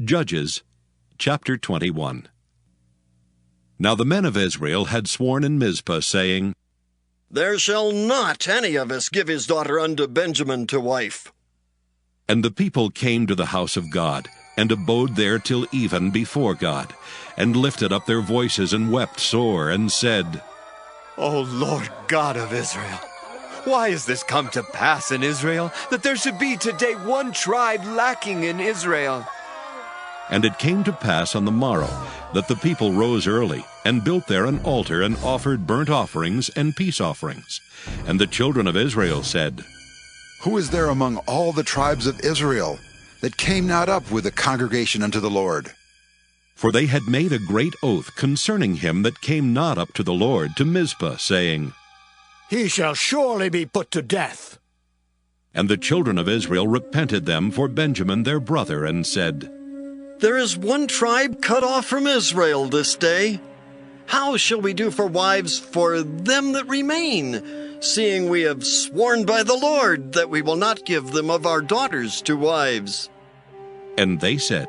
Judges, chapter 21. Now the men of Israel had sworn in Mizpah, saying, There shall not any of us give his daughter unto Benjamin to wife. And the people came to the house of God, and abode there till even before God, and lifted up their voices, and wept sore, and said, O Lord God of Israel, why is this come to pass in Israel, that there should be today one tribe lacking in Israel? And it came to pass on the morrow that the people rose early, and built there an altar, and offered burnt offerings and peace offerings. And the children of Israel said, Who is there among all the tribes of Israel that came not up with the congregation unto the Lord? For they had made a great oath concerning him that came not up to the Lord to Mizpah, saying, He shall surely be put to death. And the children of Israel repented them for Benjamin their brother, and said, There is one tribe cut off from Israel this day. How shall we do for wives for them that remain, seeing we have sworn by the Lord that we will not give them of our daughters to wives? And they said,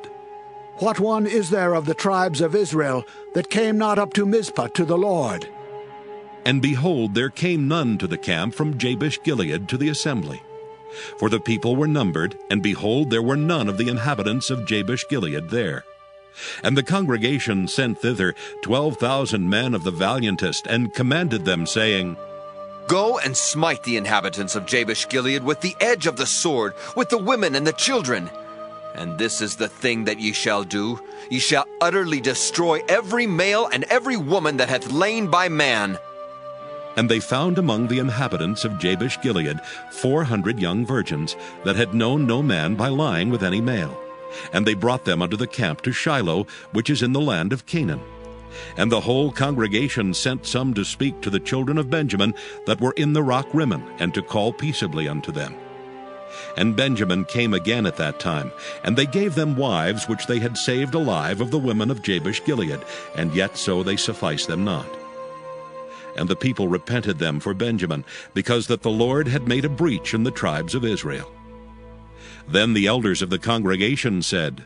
What one is there of the tribes of Israel that came not up to Mizpah to the Lord? And behold, there came none to the camp from Jabesh-Gilead to the assembly. For the people were numbered, and behold, there were none of the inhabitants of Jabesh-Gilead there. And the congregation sent thither 12,000 men of the valiantest, and commanded them, saying, Go and smite the inhabitants of Jabesh-Gilead with the edge of the sword, with the women and the children. And this is the thing that ye shall do. Ye shall utterly destroy every male and every woman that hath lain by man. And they found among the inhabitants of Jabesh-Gilead 400 young virgins, that had known no man by lying with any male. And they brought them unto the camp to Shiloh, which is in the land of Canaan. And the whole congregation sent some to speak to the children of Benjamin that were in the rock Rimmon, and to call peaceably unto them. And Benjamin came again at that time, and they gave them wives which they had saved alive of the women of Jabesh-Gilead, and yet so they sufficed them not. And the people repented them for Benjamin, because that the Lord had made a breach in the tribes of Israel. Then the elders of the congregation said,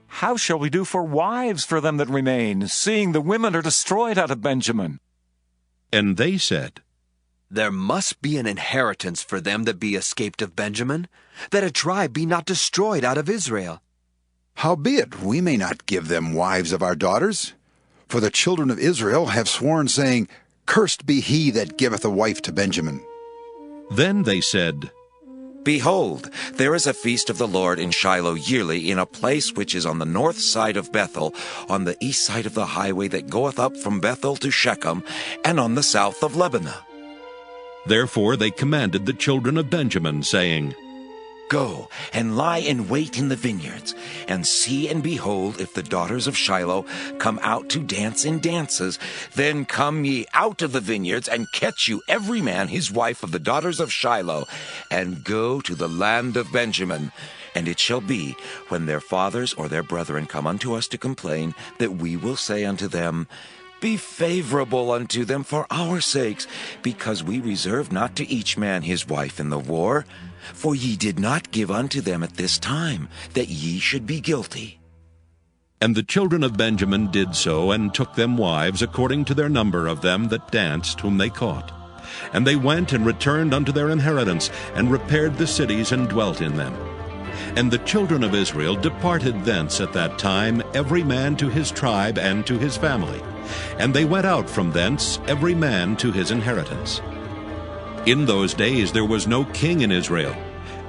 How shall we do for wives for them that remain, seeing the women are destroyed out of Benjamin? And they said, There must be an inheritance for them that be escaped of Benjamin, that a tribe be not destroyed out of Israel. Howbeit we may not give them wives of our daughters. For the children of Israel have sworn, saying, Cursed be he that giveth a wife to Benjamin. Then they said, Behold, there is a feast of the Lord in Shiloh yearly, in a place which is on the north side of Bethel, on the east side of the highway that goeth up from Bethel to Shechem, and on the south of Lebanon. Therefore they commanded the children of Benjamin, saying, Go and lie in wait in the vineyards, and see and behold, if the daughters of Shiloh come out to dance in dances, then come ye out of the vineyards, and catch you every man his wife of the daughters of Shiloh, and go to the land of Benjamin. And it shall be, when their fathers or their brethren come unto us to complain, that we will say unto them, Be favorable unto them for our sakes, because we reserve not to each man his wife in the war. For ye did not give unto them at this time, that ye should be guilty. And the children of Benjamin did so, and took them wives according to their number of them that danced, whom they caught. And they went and returned unto their inheritance, and repaired the cities, and dwelt in them. And the children of Israel departed thence at that time, every man to his tribe and to his family. And they went out from thence, every man to his inheritance. In those days there was no king in Israel.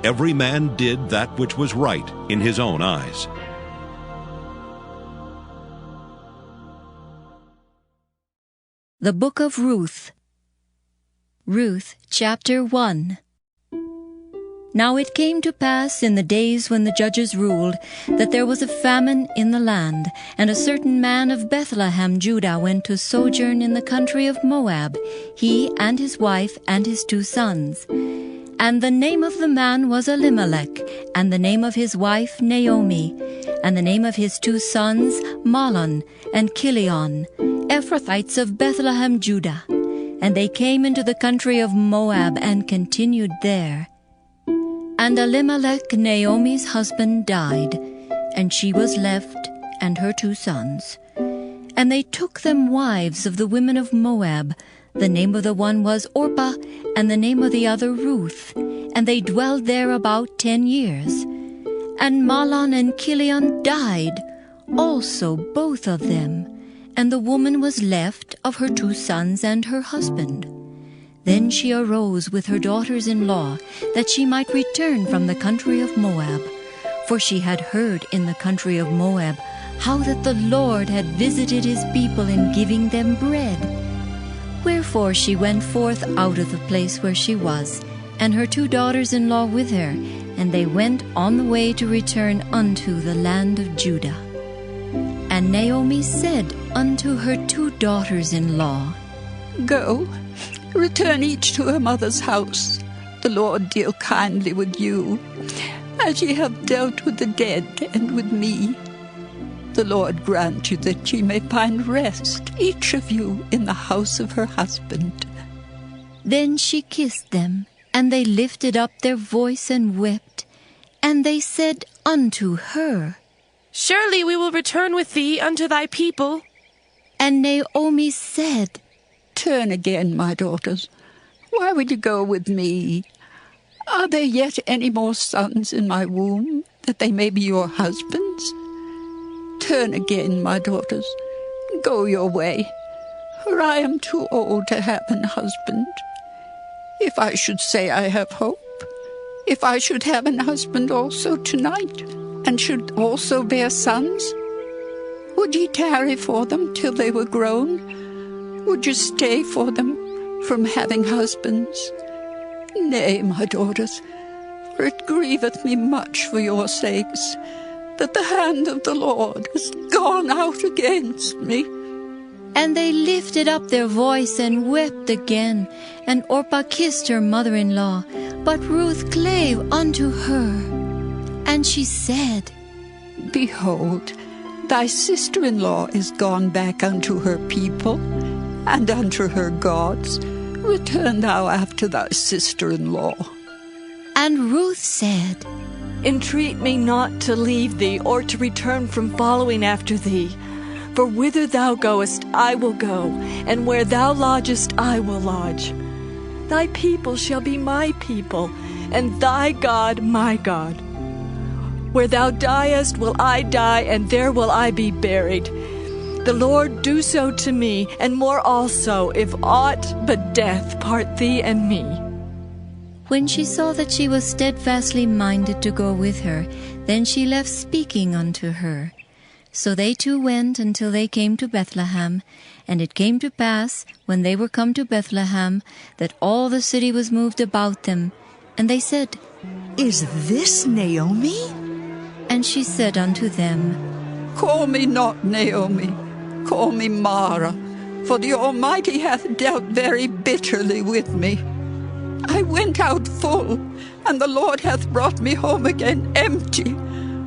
Every man did that which was right in his own eyes. The Book of Ruth. Ruth, chapter 1. Now it came to pass in the days when the judges ruled, that there was a famine in the land, and a certain man of Bethlehem, Judah, went to sojourn in the country of Moab, he and his wife and his 2 sons. And the name of the man was Elimelech, and the name of his wife Naomi, and the name of his 2 sons Mahlon and Chilion, Ephrathites of Bethlehem, Judah. And they came into the country of Moab, and continued there. And Elimelech, Naomi's husband, died, and she was left, and her 2 sons. And they took them wives of the women of Moab. The name of the one was Orpah, and the name of the other Ruth. And they dwelled there about 10 years. And Mahlon and Chilion died, also both of them. And the woman was left of her 2 sons and her husband. Then she arose with her daughters-in-law, that she might return from the country of Moab. For she had heard in the country of Moab how that the Lord had visited his people in giving them bread. Wherefore she went forth out of the place where she was, and her 2 daughters-in-law with her, and they went on the way to return unto the land of Judah. And Naomi said unto her 2 daughters-in-law, Go, return each to her mother's house. The Lord deal kindly with you, as ye have dealt with the dead and with me. The Lord grant you that ye may find rest, each of you, in the house of her husband. Then she kissed them, and they lifted up their voice and wept. And they said unto her, Surely we will return with thee unto thy people. And Naomi said, Turn again, my daughters. Why would you go with me? Are there yet any more sons in my womb, that they may be your husbands? Turn again, my daughters. Go your way, for I am too old to have an husband. If I should say I have hope, if I should have an husband also tonight, and should also bear sons, would ye tarry for them till they were grown? Would you stay for them from having husbands? Nay, my daughters, for it grieveth me much for your sakes, that the hand of the Lord has gone out against me. And they lifted up their voice and wept again. And Orpah kissed her mother-in-law, but Ruth clave unto her. And she said, Behold, thy sister-in-law is gone back unto her people, and unto her gods. Return thou after thy sister-in-law. And Ruth said, Entreat me not to leave thee, or to return from following after thee. For whither thou goest, I will go, and where thou lodgest, I will lodge. Thy people shall be my people, and thy God my God. Where thou diest will I die, and there will I be buried. The Lord do so to me, and more also, if aught but death part thee and me. When she saw that she was steadfastly minded to go with her, then she left speaking unto her. So they 2 went until they came to Bethlehem. And it came to pass, when they were come to Bethlehem, that all the city was moved about them. And they said, Is this Naomi? And she said unto them, Call me not Naomi, call me Mara, for the Almighty hath dealt very bitterly with me. I went out full, and the Lord hath brought me home again empty.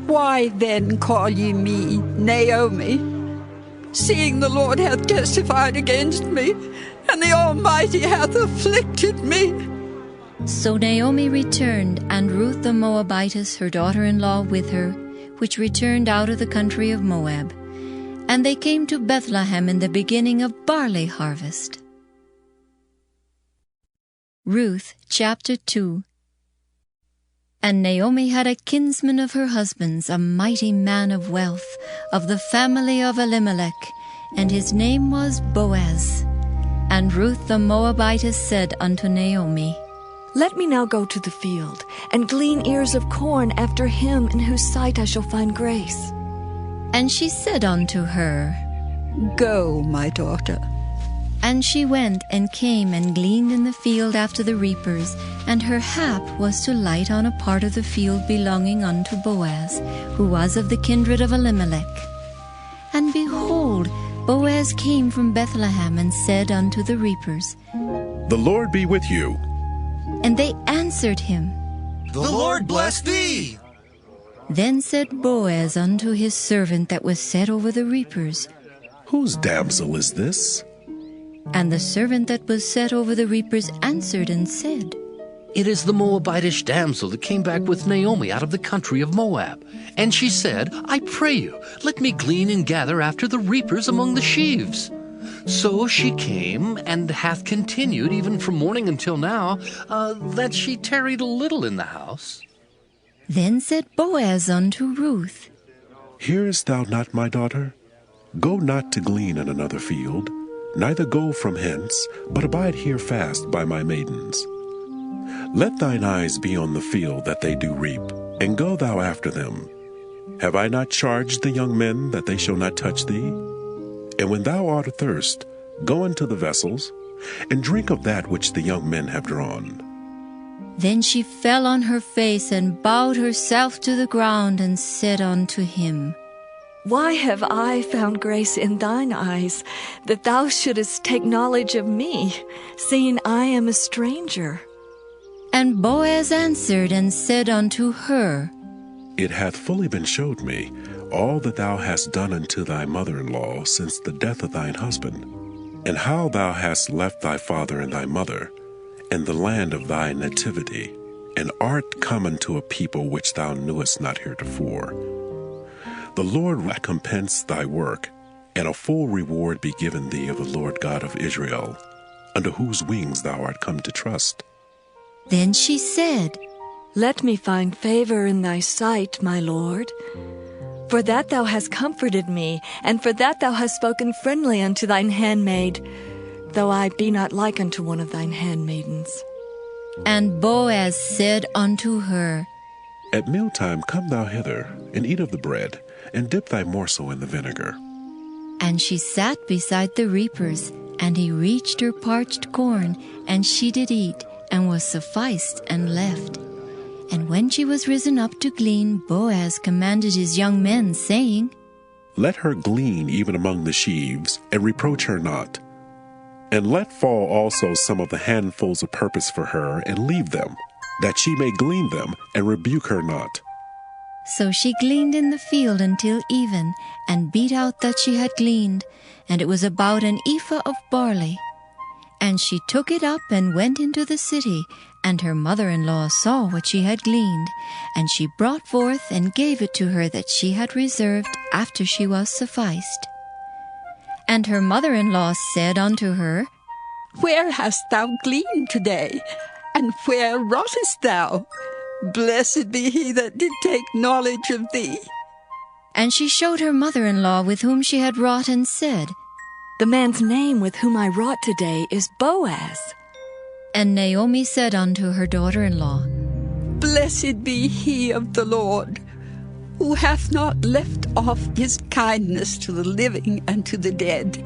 Why then call ye me Naomi, seeing the Lord hath testified against me, and the Almighty hath afflicted me? So Naomi returned, and Ruth the Moabitess, her daughter-in-law, with her, which returned out of the country of Moab. And they came to Bethlehem in the beginning of barley harvest. Ruth chapter 2. And Naomi had a kinsman of her husband's, a mighty man of wealth, of the family of Elimelech, and his name was Boaz. And Ruth the Moabitess said unto Naomi, Let me now go to the field, and glean ears of corn after him in whose sight I shall find grace. And she said unto her, Go, my daughter. And she went and came and gleaned in the field after the reapers, and her hap was to light on a part of the field belonging unto Boaz, who was of the kindred of Elimelech. And behold, Boaz came from Bethlehem and said unto the reapers, The Lord be with you. And they answered him, The Lord bless thee. Then said Boaz unto his servant that was set over the reapers, Whose damsel is this? And the servant that was set over the reapers answered and said, It is the Moabitish damsel that came back with Naomi out of the country of Moab. And she said, I pray you, let me glean and gather after the reapers among the sheaves. So she came, and hath continued even from morning until now, that she tarried a little in the house. Then said Boaz unto Ruth, Hearest thou not, my daughter? Go not to glean in another field, neither go from hence, but abide here fast by my maidens. Let thine eyes be on the field that they do reap, and go thou after them. Have I not charged the young men that they shall not touch thee? And when thou art athirst, go into the vessels, and drink of that which the young men have drawn. Then she fell on her face and bowed herself to the ground and said unto him, Why have I found grace in thine eyes, that thou shouldest take knowledge of me, seeing I am a stranger? And Boaz answered and said unto her, It hath fully been showed me all that thou hast done unto thy mother-in-law since the death of thine husband, and how thou hast left thy father and thy mother, and the land of thy nativity, and art come unto a people which thou knewest not heretofore. The Lord recompense thy work, and a full reward be given thee of the Lord God of Israel, under whose wings thou art come to trust. Then she said, Let me find favor in thy sight, my Lord. For that thou hast comforted me, and for that thou hast spoken friendly unto thine handmaid, though I be not like unto one of thine handmaidens. And Boaz said unto her, At mealtime come thou hither, and eat of the bread, and dip thy morsel in the vinegar. And she sat beside the reapers, and he reached her parched corn, and she did eat, and was sufficed, and left. And when she was risen up to glean, Boaz commanded his young men, saying, Let her glean even among the sheaves, and reproach her not. And let fall also some of the handfuls of purpose for her, and leave them, that she may glean them, and rebuke her not. So she gleaned in the field until even, and beat out that she had gleaned, and it was about an ephah of barley. And she took it up and went into the city, and her mother-in-law saw what she had gleaned, and she brought forth and gave it to her that she had reserved after she was sufficed. And her mother-in-law said unto her, Where hast thou gleaned today? And where wroughtest thou? Blessed be he that did take knowledge of thee. And she showed her mother-in-law with whom she had wrought, and said, The man's name with whom I wrought today is Boaz. And Naomi said unto her daughter-in-law, Blessed be he of the Lord, who hath not left off his kindness to the living and to the dead.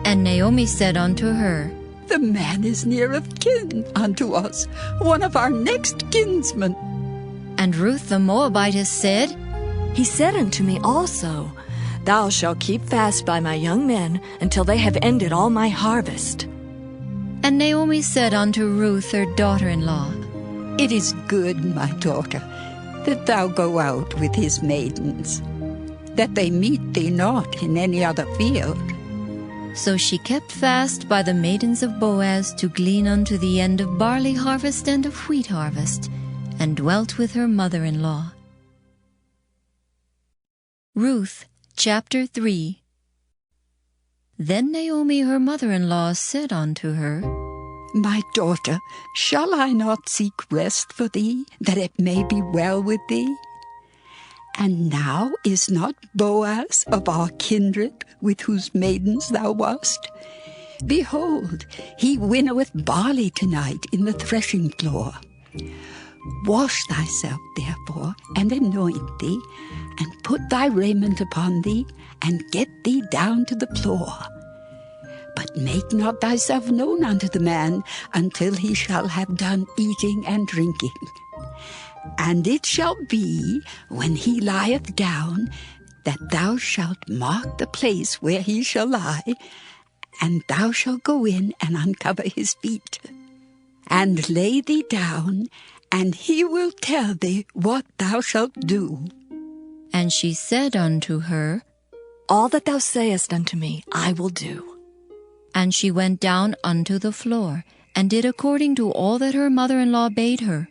And Naomi said unto her, The man is near of kin unto us, one of our next kinsmen. And Ruth the Moabitess said, He said unto me also, Thou shalt keep fast by my young men until they have ended all my harvest. And Naomi said unto Ruth her daughter-in-law, It is good, my daughter, that thou go out with his maidens, that they meet thee not in any other field. So she kept fast by the maidens of Boaz to glean unto the end of barley harvest and of wheat harvest, and dwelt with her mother-in-law. Ruth chapter 3. Then Naomi her mother-in-law said unto her, My daughter, shall I not seek rest for thee, that it may be well with thee? And now is not Boaz of our kindred, with whose maidens thou wast? Behold, he winnoweth barley tonight in the threshing floor. Wash thyself, therefore, and anoint thee, and put thy raiment upon thee, and get thee down to the floor. But make not thyself known unto the man until he shall have done eating and drinking. And it shall be, when he lieth down, that thou shalt mark the place where he shall lie, and thou shalt go in and uncover his feet, and lay thee down, and he will tell thee what thou shalt do. And she said unto her, All that thou sayest unto me I will do. And she went down unto the floor, and did according to all that her mother-in-law bade her.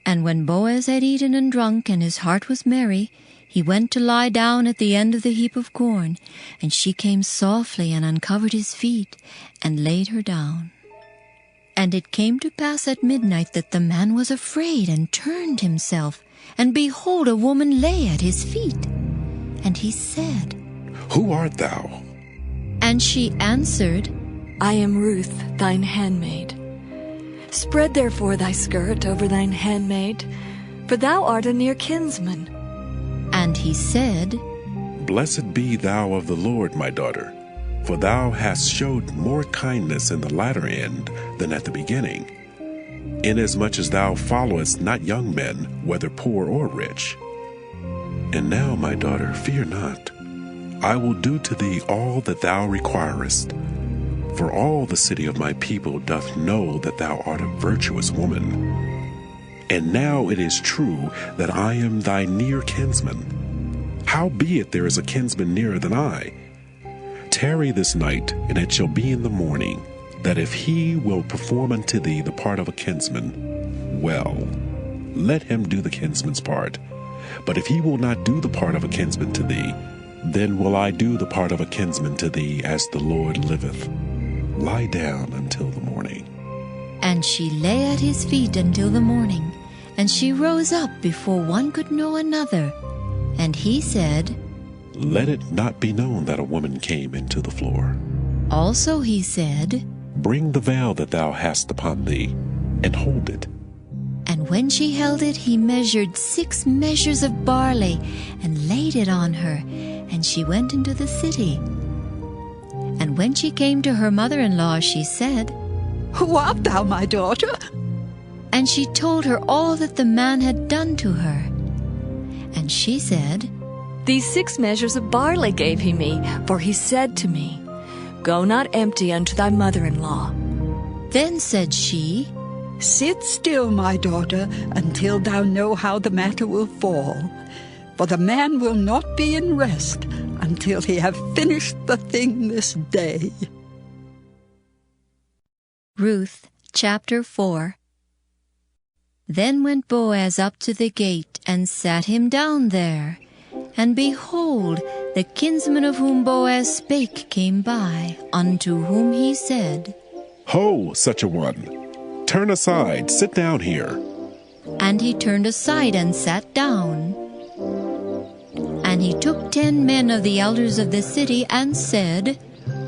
And when Boaz had eaten and drunk, and his heart was merry, he went to lie down at the end of the heap of corn, and she came softly and uncovered his feet, and laid her down. And it came to pass at midnight that the man was afraid, and turned himself, and behold, a woman lay at his feet. And he said, Who art thou? And she answered, I am Ruth, thine handmaid. Spread therefore thy skirt over thine handmaid, for thou art a near kinsman. And he said, Blessed be thou of the Lord, my daughter, for thou hast showed more kindness in the latter end than at the beginning, inasmuch as thou followest not young men, whether poor or rich. And now, my daughter, fear not. I will do to thee all that thou requirest. For all the city of my people doth know that thou art a virtuous woman. And now it is true that I am thy near kinsman. Howbeit there is a kinsman nearer than I. Tarry this night, and it shall be in the morning, that if he will perform unto thee the part of a kinsman, well, let him do the kinsman's part. But if he will not do the part of a kinsman to thee, then will I do the part of a kinsman to thee, as the Lord liveth. Lie down until the morning. And she lay at his feet until the morning, and she rose up before one could know another. And he said, Let it not be known that a woman came into the floor. Also he said, Bring the veil that thou hast upon thee, and hold it. And when she held it, he measured 6 measures of barley, and laid it on her, and she went into the city. And when she came to her mother-in-law, she said, Who art thou, my daughter? And she told her all that the man had done to her. And she said, These 6 measures of barley gave he me, for he said to me, Go not empty unto thy mother-in-law. Then said she, Sit still, my daughter, until thou know how the matter will fall. For the man will not be in rest until he have finished the thing this day. Ruth chapter 4. Then went Boaz up to the gate, and sat him down there. And behold, the kinsman of whom Boaz spake came by, unto whom he said, Ho, such a one! Turn aside, sit down here. And he turned aside and sat down. And he took 10 men of the elders of the city, and said,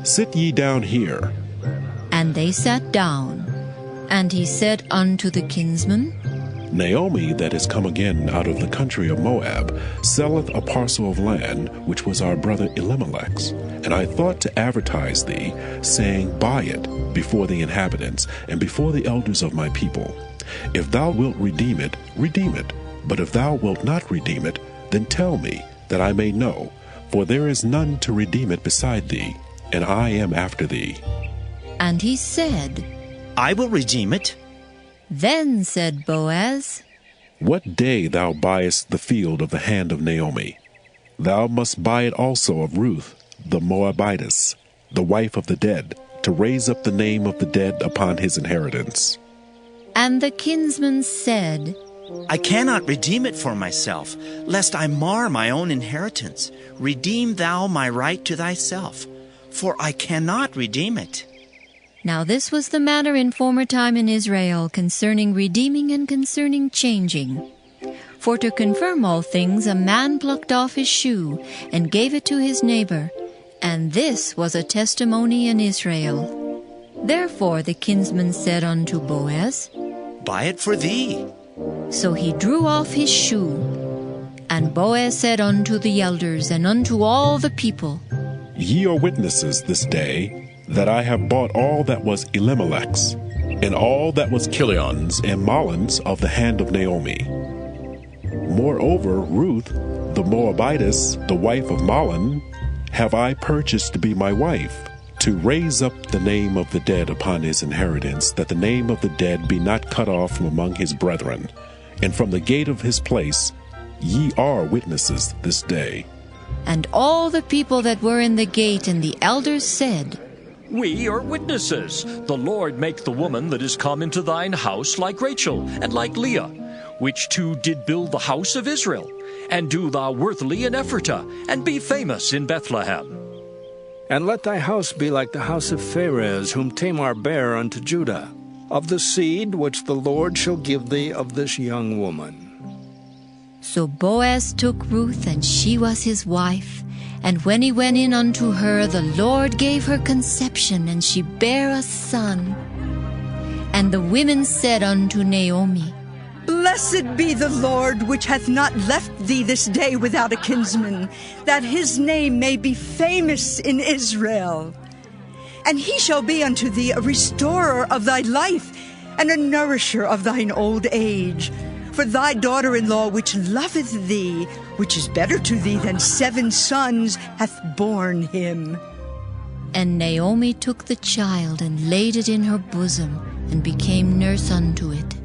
Sit ye down here. And they sat down. And he said unto the kinsman, Naomi, that is come again out of the country of Moab, selleth a parcel of land, which was our brother Elimelech's. And I thought to advertise thee, saying, Buy it, before the inhabitants, and before the elders of my people. If thou wilt redeem it, redeem it. But if thou wilt not redeem it, then tell me, that I may know. For there is none to redeem it beside thee, and I am after thee. And he said, I will redeem it. Then said Boaz, What day thou buyest the field of the hand of Naomi, thou must buy it also of Ruth, the Moabitess, the wife of the dead, to raise up the name of the dead upon his inheritance. And the kinsman said, I cannot redeem it for myself, lest I mar my own inheritance. Redeem thou my right to thyself, for I cannot redeem it. Now this was the matter in former time in Israel concerning redeeming and concerning changing. For to confirm all things, a man plucked off his shoe and gave it to his neighbor, and this was a testimony in Israel. Therefore the kinsman said unto Boaz, Buy it for thee. So he drew off his shoe. And Boaz said unto the elders and unto all the people, Ye are witnesses this day, that I have bought all that was Elimelech's, and all that was Kilion's and Mahlon's of the hand of Naomi. Moreover, Ruth, the Moabitess, the wife of Mahlon, have I purchased to be my wife, to raise up the name of the dead upon his inheritance, that the name of the dead be not cut off from among his brethren. And from the gate of his place ye are witnesses this day. And all the people that were in the gate and the elders said, We are witnesses. The Lord make the woman that is come into thine house like Rachel and like Leah, which two did build the house of Israel. And do thou worthily in Ephratah, and be famous in Bethlehem. And let thy house be like the house of Pharez, whom Tamar bare unto Judah, of the seed which the Lord shall give thee of this young woman. So Boaz took Ruth, and she was his wife. And when he went in unto her, the Lord gave her conception, and she bare a son. And the women said unto Naomi, Blessed be the Lord, which hath not left thee this day without a kinsman, that his name may be famous in Israel. And he shall be unto thee a restorer of thy life, and a nourisher of thine old age. For thy daughter-in-law, which loveth thee, which is better to thee than 7 sons, hath borne him. And Naomi took the child, and laid it in her bosom, and became nurse unto it.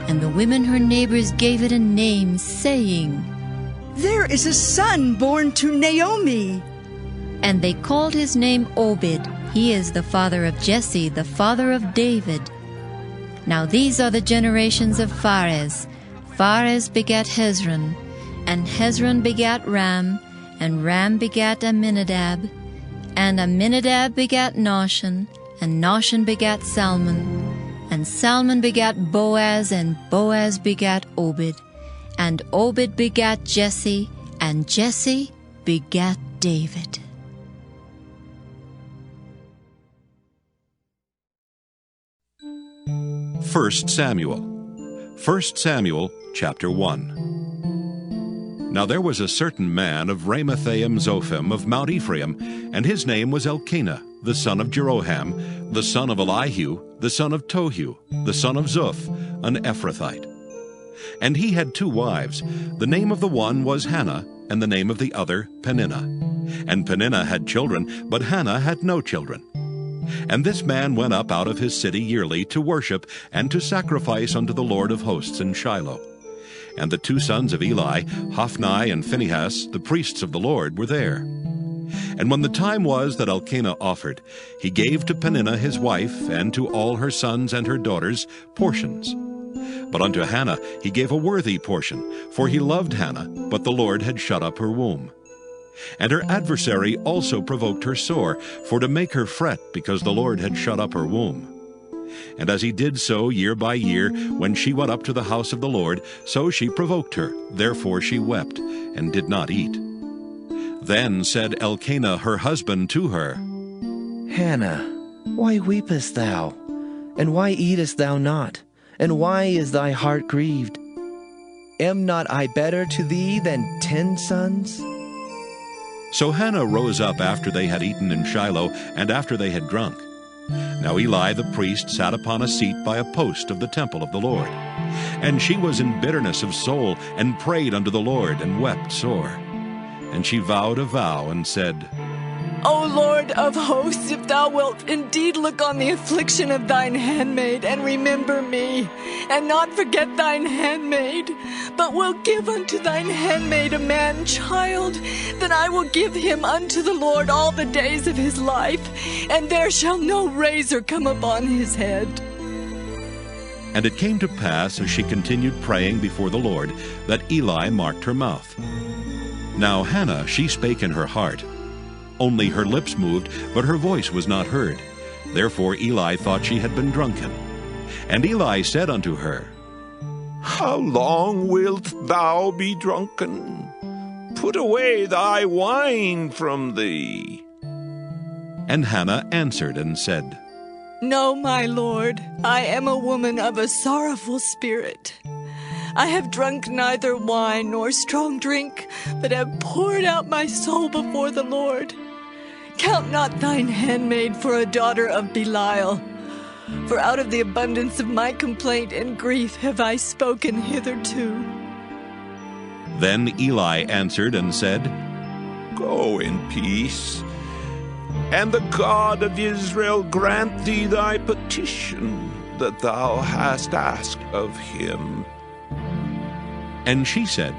And the women her neighbors gave it a name, saying, There is a son born to Naomi. And they called his name Obed. He is the father of Jesse, the father of David. Now these are the generations of Pharez. Pharez begat Hezron, and Hezron begat Ram, and Ram begat Amminadab, and Amminadab begat Nahshon, and Nahshon begat Salmon, and Salmon begat Boaz, and Boaz begat Obed, and Obed begat Jesse, and Jesse begat David. First Samuel. 1 Samuel, chapter 1. Now there was a certain man of Ramathaim Zophim of Mount Ephraim, and his name was Elkanah, the son of Jeroham, the son of Elihu, the son of Tohu, the son of Zuph, an Ephrathite. And he had 2 wives. The name of the one was Hannah, and the name of the other Peninnah. And Peninnah had children, but Hannah had no children. And this man went up out of his city yearly to worship and to sacrifice unto the Lord of hosts in Shiloh. And the 2 sons of Eli, Hophni and Phinehas, the priests of the Lord, were there. And when the time was that Elkanah offered, he gave to Peninnah his wife, and to all her sons and her daughters, portions. But unto Hannah he gave a worthy portion, for he loved Hannah, but the Lord had shut up her womb. And her adversary also provoked her sore, for to make her fret, because the Lord had shut up her womb. And as he did so year by year, when she went up to the house of the Lord, so she provoked her. Therefore she wept, and did not eat. Then said Elkanah her husband to her, Hannah, why weepest thou? And why eatest thou not? And why is thy heart grieved? Am not I better to thee than 10 sons? So Hannah rose up after they had eaten in Shiloh, and after they had drunk. Now Eli the priest sat upon a seat by a post of the temple of the Lord. And she was in bitterness of soul, and prayed unto the Lord, and wept sore. And she vowed a vow, and said, O Lord of hosts, if thou wilt indeed look on the affliction of thine handmaid, and remember me, and not forget thine handmaid, but wilt give unto thine handmaid a man-child, then I will give him unto the Lord all the days of his life, and there shall no razor come upon his head. And it came to pass, as she continued praying before the Lord, that Eli marked her mouth. Now Hannah, she spake in her heart. Only her lips moved, but her voice was not heard. Therefore Eli thought she had been drunken. And Eli said unto her, How long wilt thou be drunken? Put away thy wine from thee. And Hannah answered and said, No, my Lord, I am a woman of a sorrowful spirit. I have drunk neither wine nor strong drink, but have poured out my soul before the Lord. Count not thine handmaid for a daughter of Belial, for out of the abundance of my complaint and grief have I spoken hitherto. Then Eli answered and said, Go in peace, and the God of Israel grant thee thy petition that thou hast asked of him. And she said,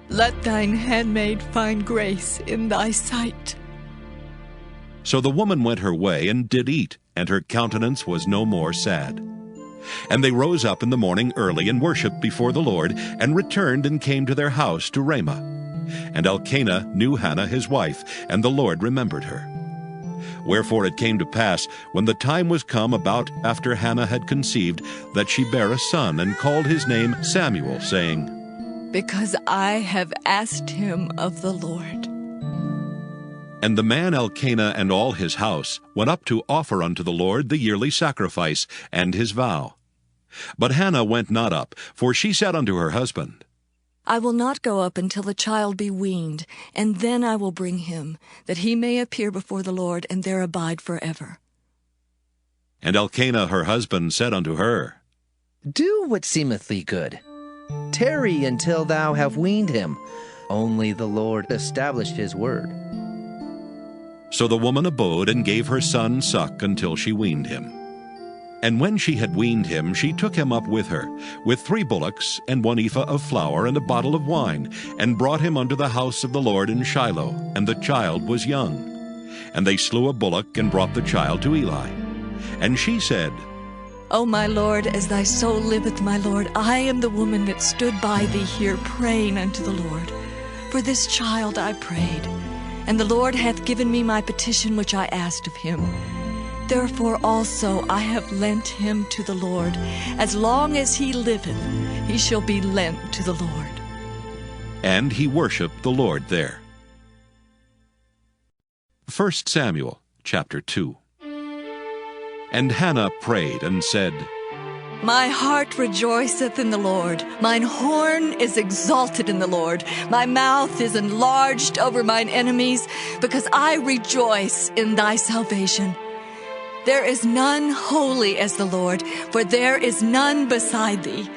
Let thine handmaid find grace in thy sight. So the woman went her way and did eat, and her countenance was no more sad. And they rose up in the morning early and worshipped before the Lord, and returned and came to their house to Ramah. And Elkanah knew Hannah his wife, and the Lord remembered her. Wherefore it came to pass, when the time was come about after Hannah had conceived, that she bare a son, and called his name Samuel, saying, Because I have asked him of the Lord. And the man Elkanah and all his house went up to offer unto the Lord the yearly sacrifice and his vow. But Hannah went not up, for she said unto her husband, I will not go up until the child be weaned, and then I will bring him, that he may appear before the Lord, and there abide forever. And Elkanah her husband said unto her, Do what seemeth thee good. Tarry until thou have weaned him. Only the Lord established his word. So the woman abode and gave her son suck until she weaned him. And when she had weaned him, she took him up with her, with 3 bullocks, and 1 ephah of flour, and a bottle of wine, and brought him unto the house of the Lord in Shiloh, and the child was young. And they slew a bullock, and brought the child to Eli. And she said, O my Lord, as thy soul liveth, my Lord, I am the woman that stood by thee here praying unto the Lord. For this child I prayed, and the Lord hath given me my petition which I asked of him. Therefore also I have lent him to the Lord. As long as he liveth, he shall be lent to the Lord. And he worshipped the Lord there. 1 Samuel chapter 2. And Hannah prayed and said, My heart rejoiceth in the Lord. Mine horn is exalted in the Lord. My mouth is enlarged over mine enemies, because I rejoice in thy salvation. There is none holy as the Lord, for there is none beside thee.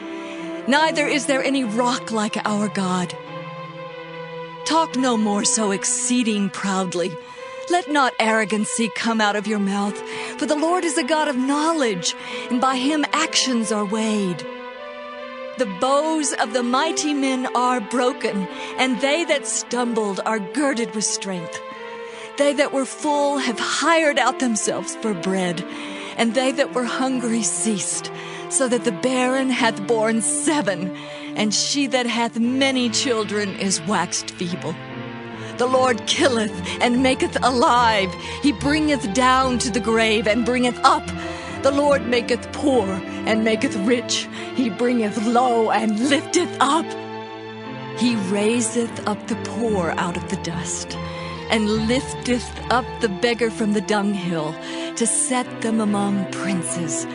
Neither is there any rock like our God. Talk no more so exceeding proudly. Let not arrogancy come out of your mouth, for the Lord is a God of knowledge, and by him actions are weighed. The bows of the mighty men are broken, and they that stumbled are girded with strength. They that were full have hired out themselves for bread, and they that were hungry ceased, so that the barren hath borne 7, and she that hath many children is waxed feeble. The Lord killeth and maketh alive. He bringeth down to the grave and bringeth up. The Lord maketh poor and maketh rich. He bringeth low and lifteth up. He raiseth up the poor out of the dust, and lifteth up the beggar from the dunghill, to set them among princes,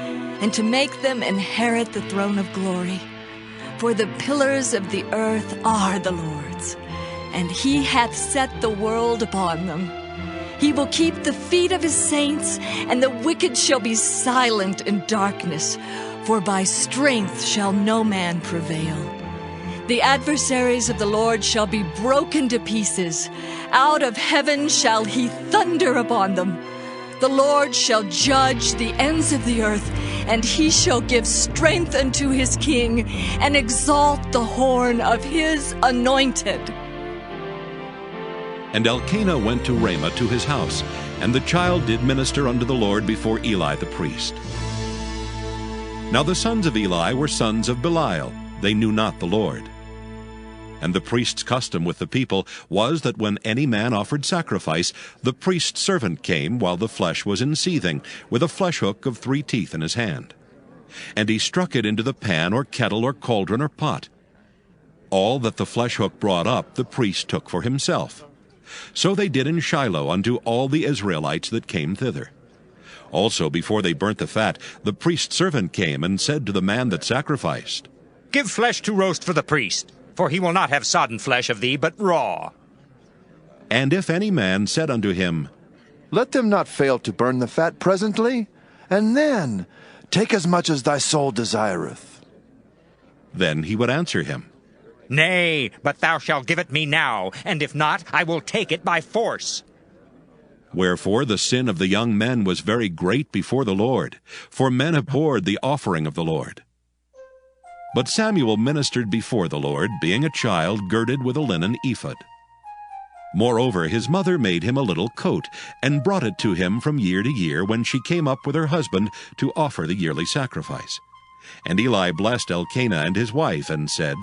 and to make them inherit the throne of glory. For the pillars of the earth are the Lord's, and he hath set the world upon them. He will keep the feet of his saints, and the wicked shall be silent in darkness, for by strength shall no man prevail. The adversaries of the Lord shall be broken to pieces. Out of heaven shall he thunder upon them. The Lord shall judge the ends of the earth, and he shall give strength unto his king, and exalt the horn of his anointed. And Elkanah went to Ramah to his house, and the child did minister unto the Lord before Eli the priest. Now the sons of Eli were sons of Belial. They knew not the Lord. And the priest's custom with the people was that when any man offered sacrifice, the priest's servant came while the flesh was in seething, with a flesh hook of 3 teeth in his hand. And he struck it into the pan or kettle or cauldron or pot. All that the flesh hook brought up the priest took for himself. So they did in Shiloh unto all the Israelites that came thither. Also before they burnt the fat, the priest's servant came and said to the man that sacrificed, Give flesh to roast for the priest, for he will not have sodden flesh of thee, but raw. And if any man said unto him, Let them not fail to burn the fat presently, and then take as much as thy soul desireth. Then he would answer him, Nay, but thou shalt give it me now, and if not, I will take it by force. Wherefore the sin of the young men was very great before the Lord, for men abhorred the offering of the Lord. But Samuel ministered before the Lord, being a child girded with a linen ephod. Moreover, his mother made him a little coat, and brought it to him from year to year when she came up with her husband to offer the yearly sacrifice. And Eli blessed Elkanah and his wife, and said,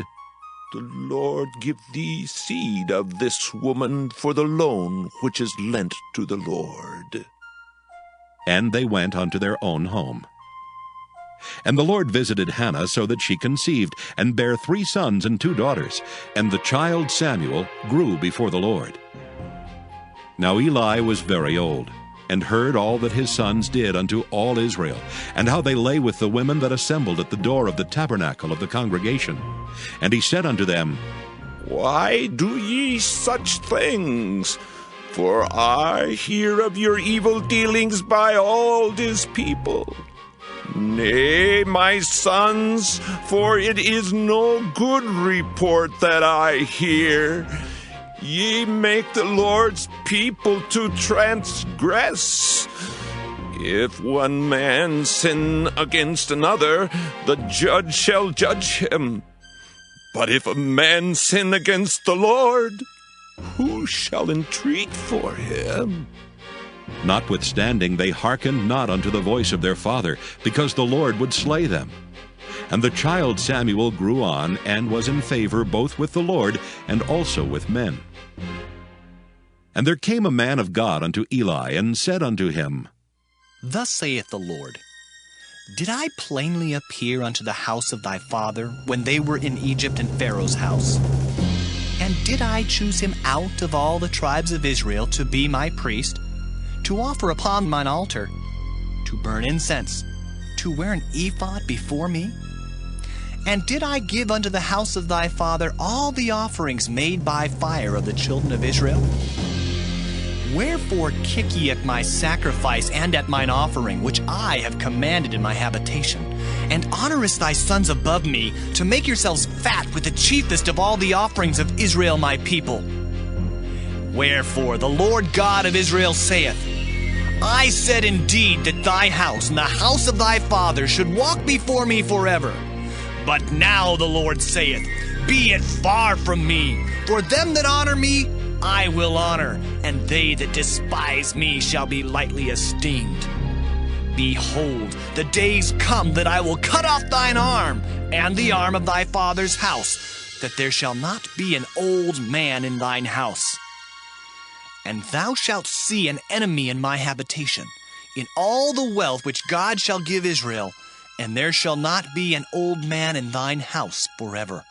The Lord give thee seed of this woman for the loan which is lent to the Lord. And they went unto their own home. And the Lord visited Hannah so that she conceived, and bare 3 sons and 2 daughters. And the child Samuel grew before the Lord. Now Eli was very old, and heard all that his sons did unto all Israel, and how they lay with the women that assembled at the door of the tabernacle of the congregation. And he said unto them, Why do ye such things? For I hear of your evil dealings by all this people. Nay, my sons, for it is no good report that I hear. Ye make the Lord's people to transgress. If one man sin against another, the judge shall judge him. But if a man sin against the Lord, who shall entreat for him? Notwithstanding, they hearkened not unto the voice of their father, because the Lord would slay them. And the child Samuel grew on, and was in favor both with the Lord and also with men. And there came a man of God unto Eli, and said unto him, Thus saith the Lord, Did I plainly appear unto the house of thy father, when they were in Egypt in Pharaoh's house? And did I choose him out of all the tribes of Israel to be my priest, to offer upon mine altar, to burn incense, to wear an ephod before me? And did I give unto the house of thy father all the offerings made by fire of the children of Israel? Wherefore kick ye at my sacrifice and at mine offering, which I have commanded in my habitation? And honorest thy sons above me, to make yourselves fat with the chiefest of all the offerings of Israel my people? Wherefore the Lord God of Israel saith, I said indeed that thy house and the house of thy father should walk before me forever. But now the Lord saith, Be it far from me, for them that honor me I will honor, and they that despise me shall be lightly esteemed. Behold, the days come that I will cut off thine arm, and the arm of thy father's house, that there shall not be an old man in thine house. And thou shalt see an enemy in my habitation, in all the wealth which God shall give Israel, and there shall not be an old man in thine house forever.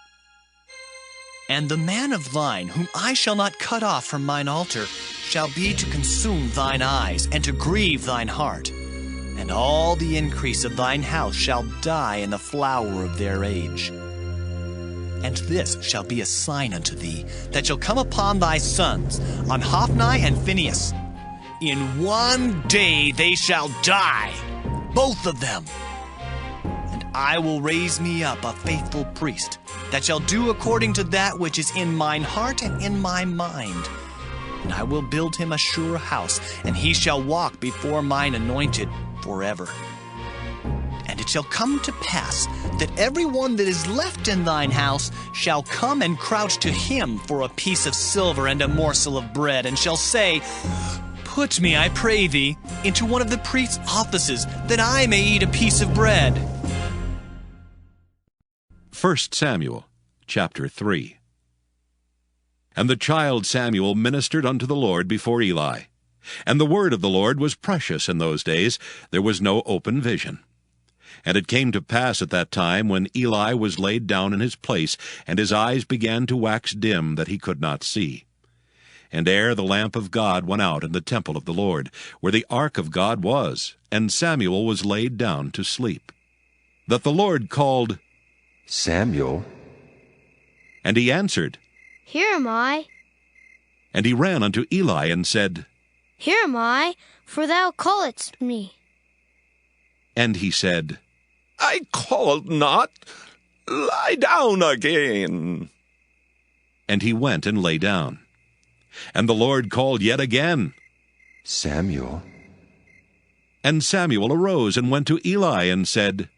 And the man of thine, whom I shall not cut off from mine altar, shall be to consume thine eyes, and to grieve thine heart. And all the increase of thine house shall die in the flower of their age. And this shall be a sign unto thee, that shall come upon thy sons, on Hophni and Phinehas. In one day they shall die, both of them. And I will raise me up a faithful priest, that shall do according to that which is in mine heart and in my mind. And I will build him a sure house, and he shall walk before mine anointed forever. And it shall come to pass that every one that is left in thine house shall come and crouch to him for a piece of silver and a morsel of bread, and shall say, Put me, I pray thee, into one of the priest's offices, that I may eat a piece of bread. 1 Samuel chapter 3. And the child Samuel ministered unto the Lord before Eli. And the word of the Lord was precious in those days. There was no open vision. And it came to pass at that time, when Eli was laid down in his place, and his eyes began to wax dim, that he could not see. And ere the lamp of God went out in the temple of the Lord, where the ark of God was, and Samuel was laid down to sleep, that the Lord called, Samuel. And he answered, Here am I. And he ran unto Eli, and said, Here am I, for thou calledst me. And he said, I called not. Lie down again. And he went and lay down. And the Lord called yet again, Samuel. And Samuel arose and went to Eli, and said,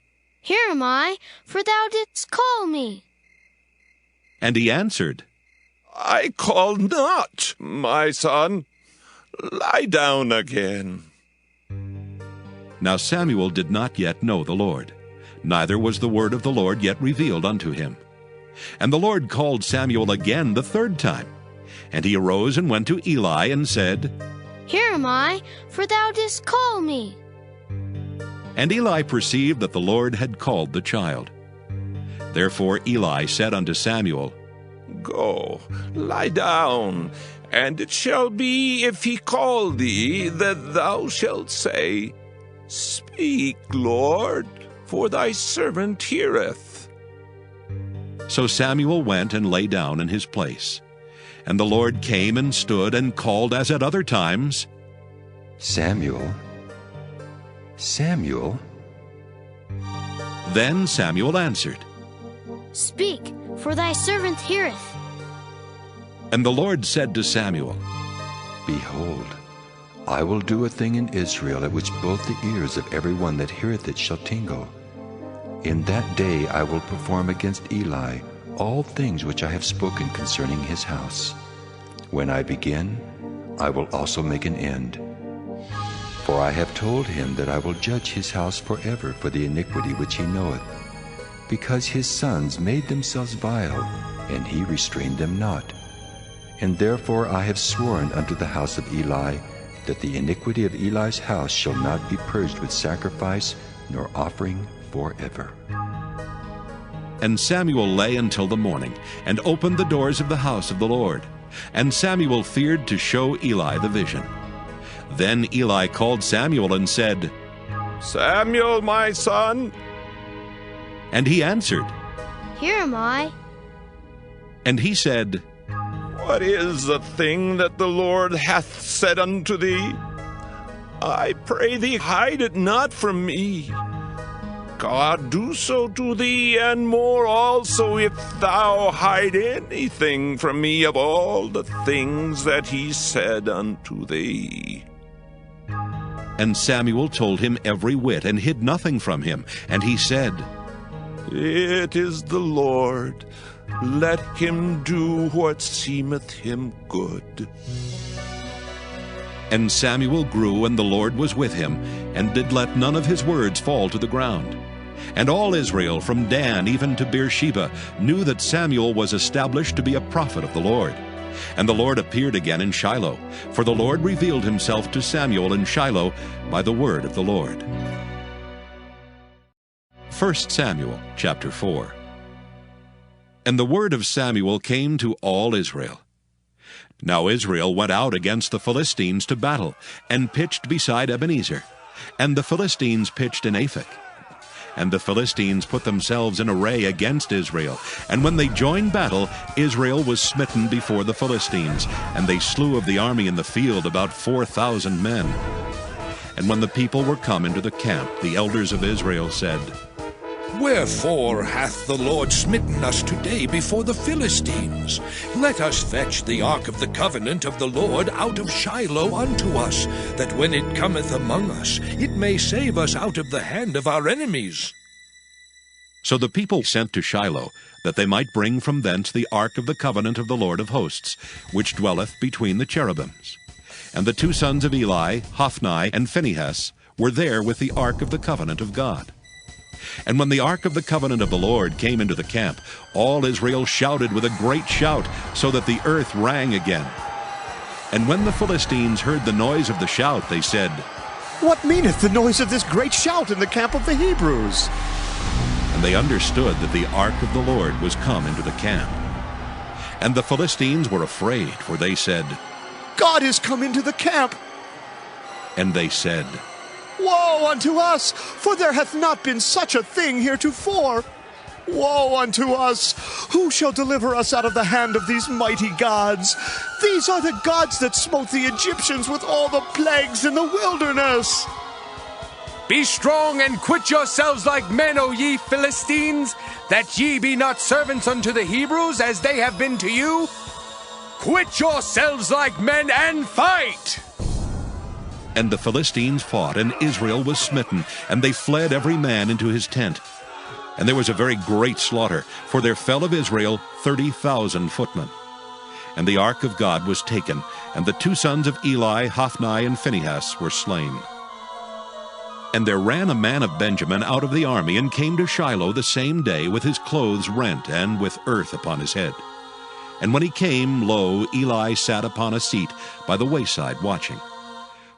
Here am I, for thou didst call me. And he answered, I called not, my son. Lie down again. Now Samuel did not yet know the Lord, neither was the word of the Lord yet revealed unto him. And the Lord called Samuel again the third time. And he arose and went to Eli and said, Here am I, for thou didst call me. And Eli perceived that the Lord had called the child. Therefore Eli said unto Samuel, Go, lie down, and it shall be, if he call thee, that thou shalt say, Speak, Lord, for thy servant heareth. So Samuel went and lay down in his place. And the Lord came and stood and called as at other times, Samuel, Samuel. Then Samuel answered, Speak, for thy servant heareth. And the Lord said to Samuel, Behold, I will do a thing in Israel at which both the ears of every one that heareth it shall tingle. In that day I will perform against Eli all things which I have spoken concerning his house. When I begin, I will also make an end. For I have told him that I will judge his house forever for the iniquity which he knoweth, because his sons made themselves vile, and he restrained them not. And therefore I have sworn unto the house of Eli, that the iniquity of Eli's house shall not be purged with sacrifice nor offering forever. And Samuel lay until the morning, and opened the doors of the house of the Lord. And Samuel feared to show Eli the vision. Then Eli called Samuel and said, Samuel, my son. And he answered, Here am I. And he said, What is the thing that the Lord hath said unto thee? I pray thee, hide it not from me. God do so to thee, and more also, if thou hide anything from me of all the things that he said unto thee. And Samuel told him every whit, and hid nothing from him. And he said, It is the Lord. Let him do what seemeth him good. And Samuel grew, and the Lord was with him, and did let none of his words fall to the ground. And all Israel, from Dan even to Beersheba, knew that Samuel was established to be a prophet of the Lord. And the Lord appeared again in Shiloh, for the Lord revealed himself to Samuel in Shiloh by the word of the Lord. 1 Samuel chapter 4. And the word of Samuel came to all Israel. Now Israel went out against the Philistines to battle, and pitched beside Ebenezer. And the Philistines pitched in Aphek. And the Philistines put themselves in array against Israel. And when they joined battle, Israel was smitten before the Philistines, and they slew of the army in the field about 4,000 men. And when the people were come into the camp, the elders of Israel said, Wherefore hath the Lord smitten us today before the Philistines? Let us fetch the ark of the covenant of the Lord out of Shiloh unto us, that when it cometh among us, it may save us out of the hand of our enemies. So the people sent to Shiloh, that they might bring from thence the ark of the covenant of the Lord of hosts, which dwelleth between the cherubims. And the two sons of Eli, Hophni and Phinehas, were there with the ark of the covenant of God. And when the ark of the covenant of the Lord came into the camp, all Israel shouted with a great shout, so that the earth rang again. And when the Philistines heard the noise of the shout, they said, What meaneth the noise of this great shout in the camp of the Hebrews? And they understood that the ark of the Lord was come into the camp. And the Philistines were afraid, for they said, God is come into the camp. And they said, Woe unto us, for there hath not been such a thing heretofore. Woe unto us! Who shall deliver us out of the hand of these mighty gods? These are the gods that smote the Egyptians with all the plagues in the wilderness. Be strong and quit yourselves like men, O ye Philistines, that ye be not servants unto the Hebrews, as they have been to you. Quit yourselves like men and fight! And the Philistines fought, and Israel was smitten, and they fled every man into his tent. And there was a very great slaughter, for there fell of Israel 30,000 footmen. And the ark of God was taken, and the 2 sons of Eli, Hophni and Phinehas, were slain. And there ran a man of Benjamin out of the army, and came to Shiloh the same day with his clothes rent, and with earth upon his head. And when he came, lo, Eli sat upon a seat by the wayside watching.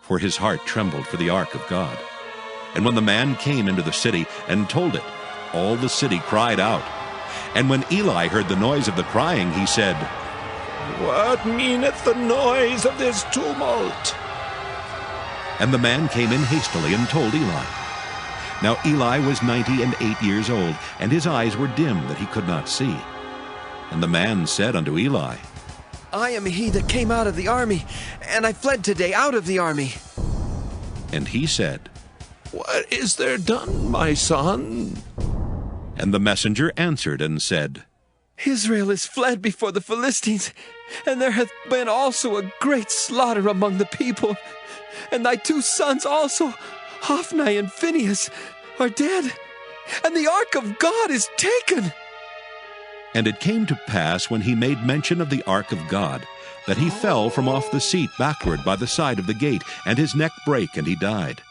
For his heart trembled for the ark of God. And when the man came into the city, and told it, all the city cried out. And when Eli heard the noise of the crying, he said, What meaneth the noise of this tumult? And the man came in hastily and told Eli. Now Eli was 98 years old, and his eyes were dim that he could not see. And the man said unto Eli, I am he that came out of the army, and I fled today out of the army. And he said, What is there done, my son? And the messenger answered and said, Israel is fled before the Philistines, and there hath been also a great slaughter among the people. And thy 2 sons also, Hophni and Phinehas, are dead, and the ark of God is taken. And it came to pass, when he made mention of the ark of God, that he fell from off the seat backward by the side of the gate, and his neck brake, and he died.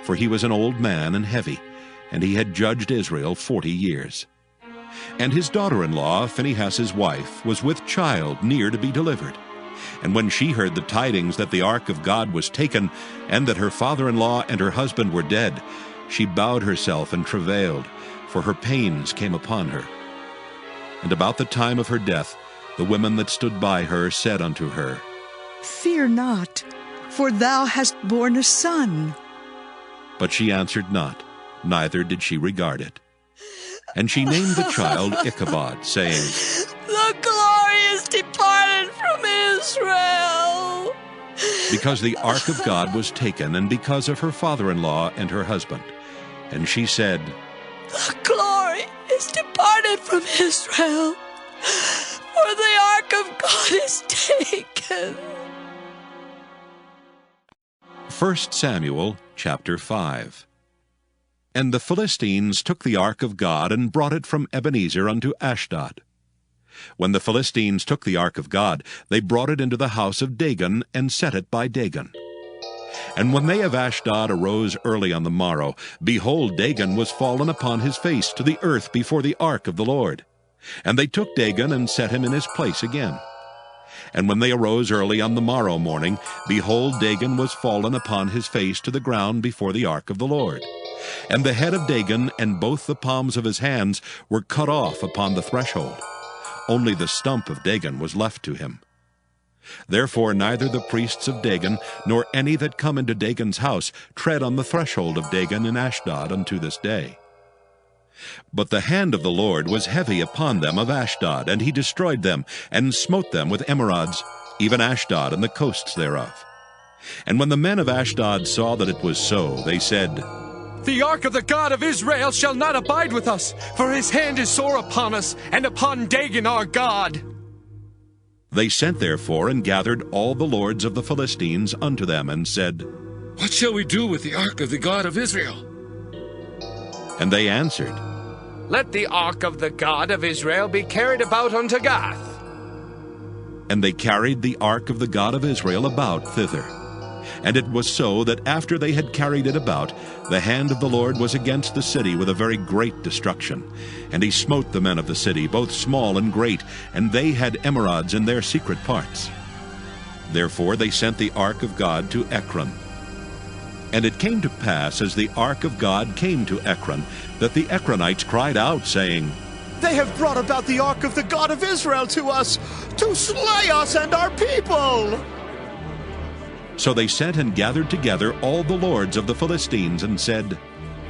For he was an old man and heavy, and he had judged Israel 40 years. And his daughter-in-law, Phinehas' wife, was with child near to be delivered. And when she heard the tidings that the ark of God was taken, and that her father-in-law and her husband were dead, she bowed herself and travailed, for her pains came upon her. And about the time of her death, the women that stood by her said unto her, Fear not, for thou hast borne a son. But she answered not, neither did she regard it. And she named the child Ichabod, saying, The glory is departed from Israel. Because the ark of God was taken, and because of her father-in-law and her husband. And she said, The glory is departed from Israel, for the ark of God is taken. 1 Samuel chapter 5. And the Philistines took the ark of God, and brought it from Ebenezer unto Ashdod. When the Philistines took the ark of God, they brought it into the house of Dagon, and set it by Dagon. And when they of Ashdod arose early on the morrow, behold, Dagon was fallen upon his face to the earth before the ark of the Lord. And they took Dagon, and set him in his place again. And when they arose early on the morrow morning, behold, Dagon was fallen upon his face to the ground before the ark of the Lord. And the head of Dagon and both the palms of his hands were cut off upon the threshold. Only the stump of Dagon was left to him. Therefore neither the priests of Dagon, nor any that come into Dagon's house, tread on the threshold of Dagon in Ashdod unto this day. But the hand of the Lord was heavy upon them of Ashdod, and he destroyed them, and smote them with emerods, even Ashdod and the coasts thereof. And when the men of Ashdod saw that it was so, they said, The ark of the God of Israel shall not abide with us, for his hand is sore upon us, and upon Dagon our God. They sent therefore and gathered all the lords of the Philistines unto them, and said, What shall we do with the ark of the God of Israel? And they answered, Let the ark of the God of Israel be carried about unto Gath. And they carried the ark of the God of Israel about thither. And it was so that after they had carried it about, the hand of the Lord was against the city with a very great destruction. And he smote the men of the city, both small and great, and they had emerods in their secret parts. Therefore they sent the ark of God to Ekron. And it came to pass, as the ark of God came to Ekron, that the Ekronites cried out, saying, They have brought about the ark of the God of Israel to us, to slay us and our people. So they sent and gathered together all the lords of the Philistines, and said,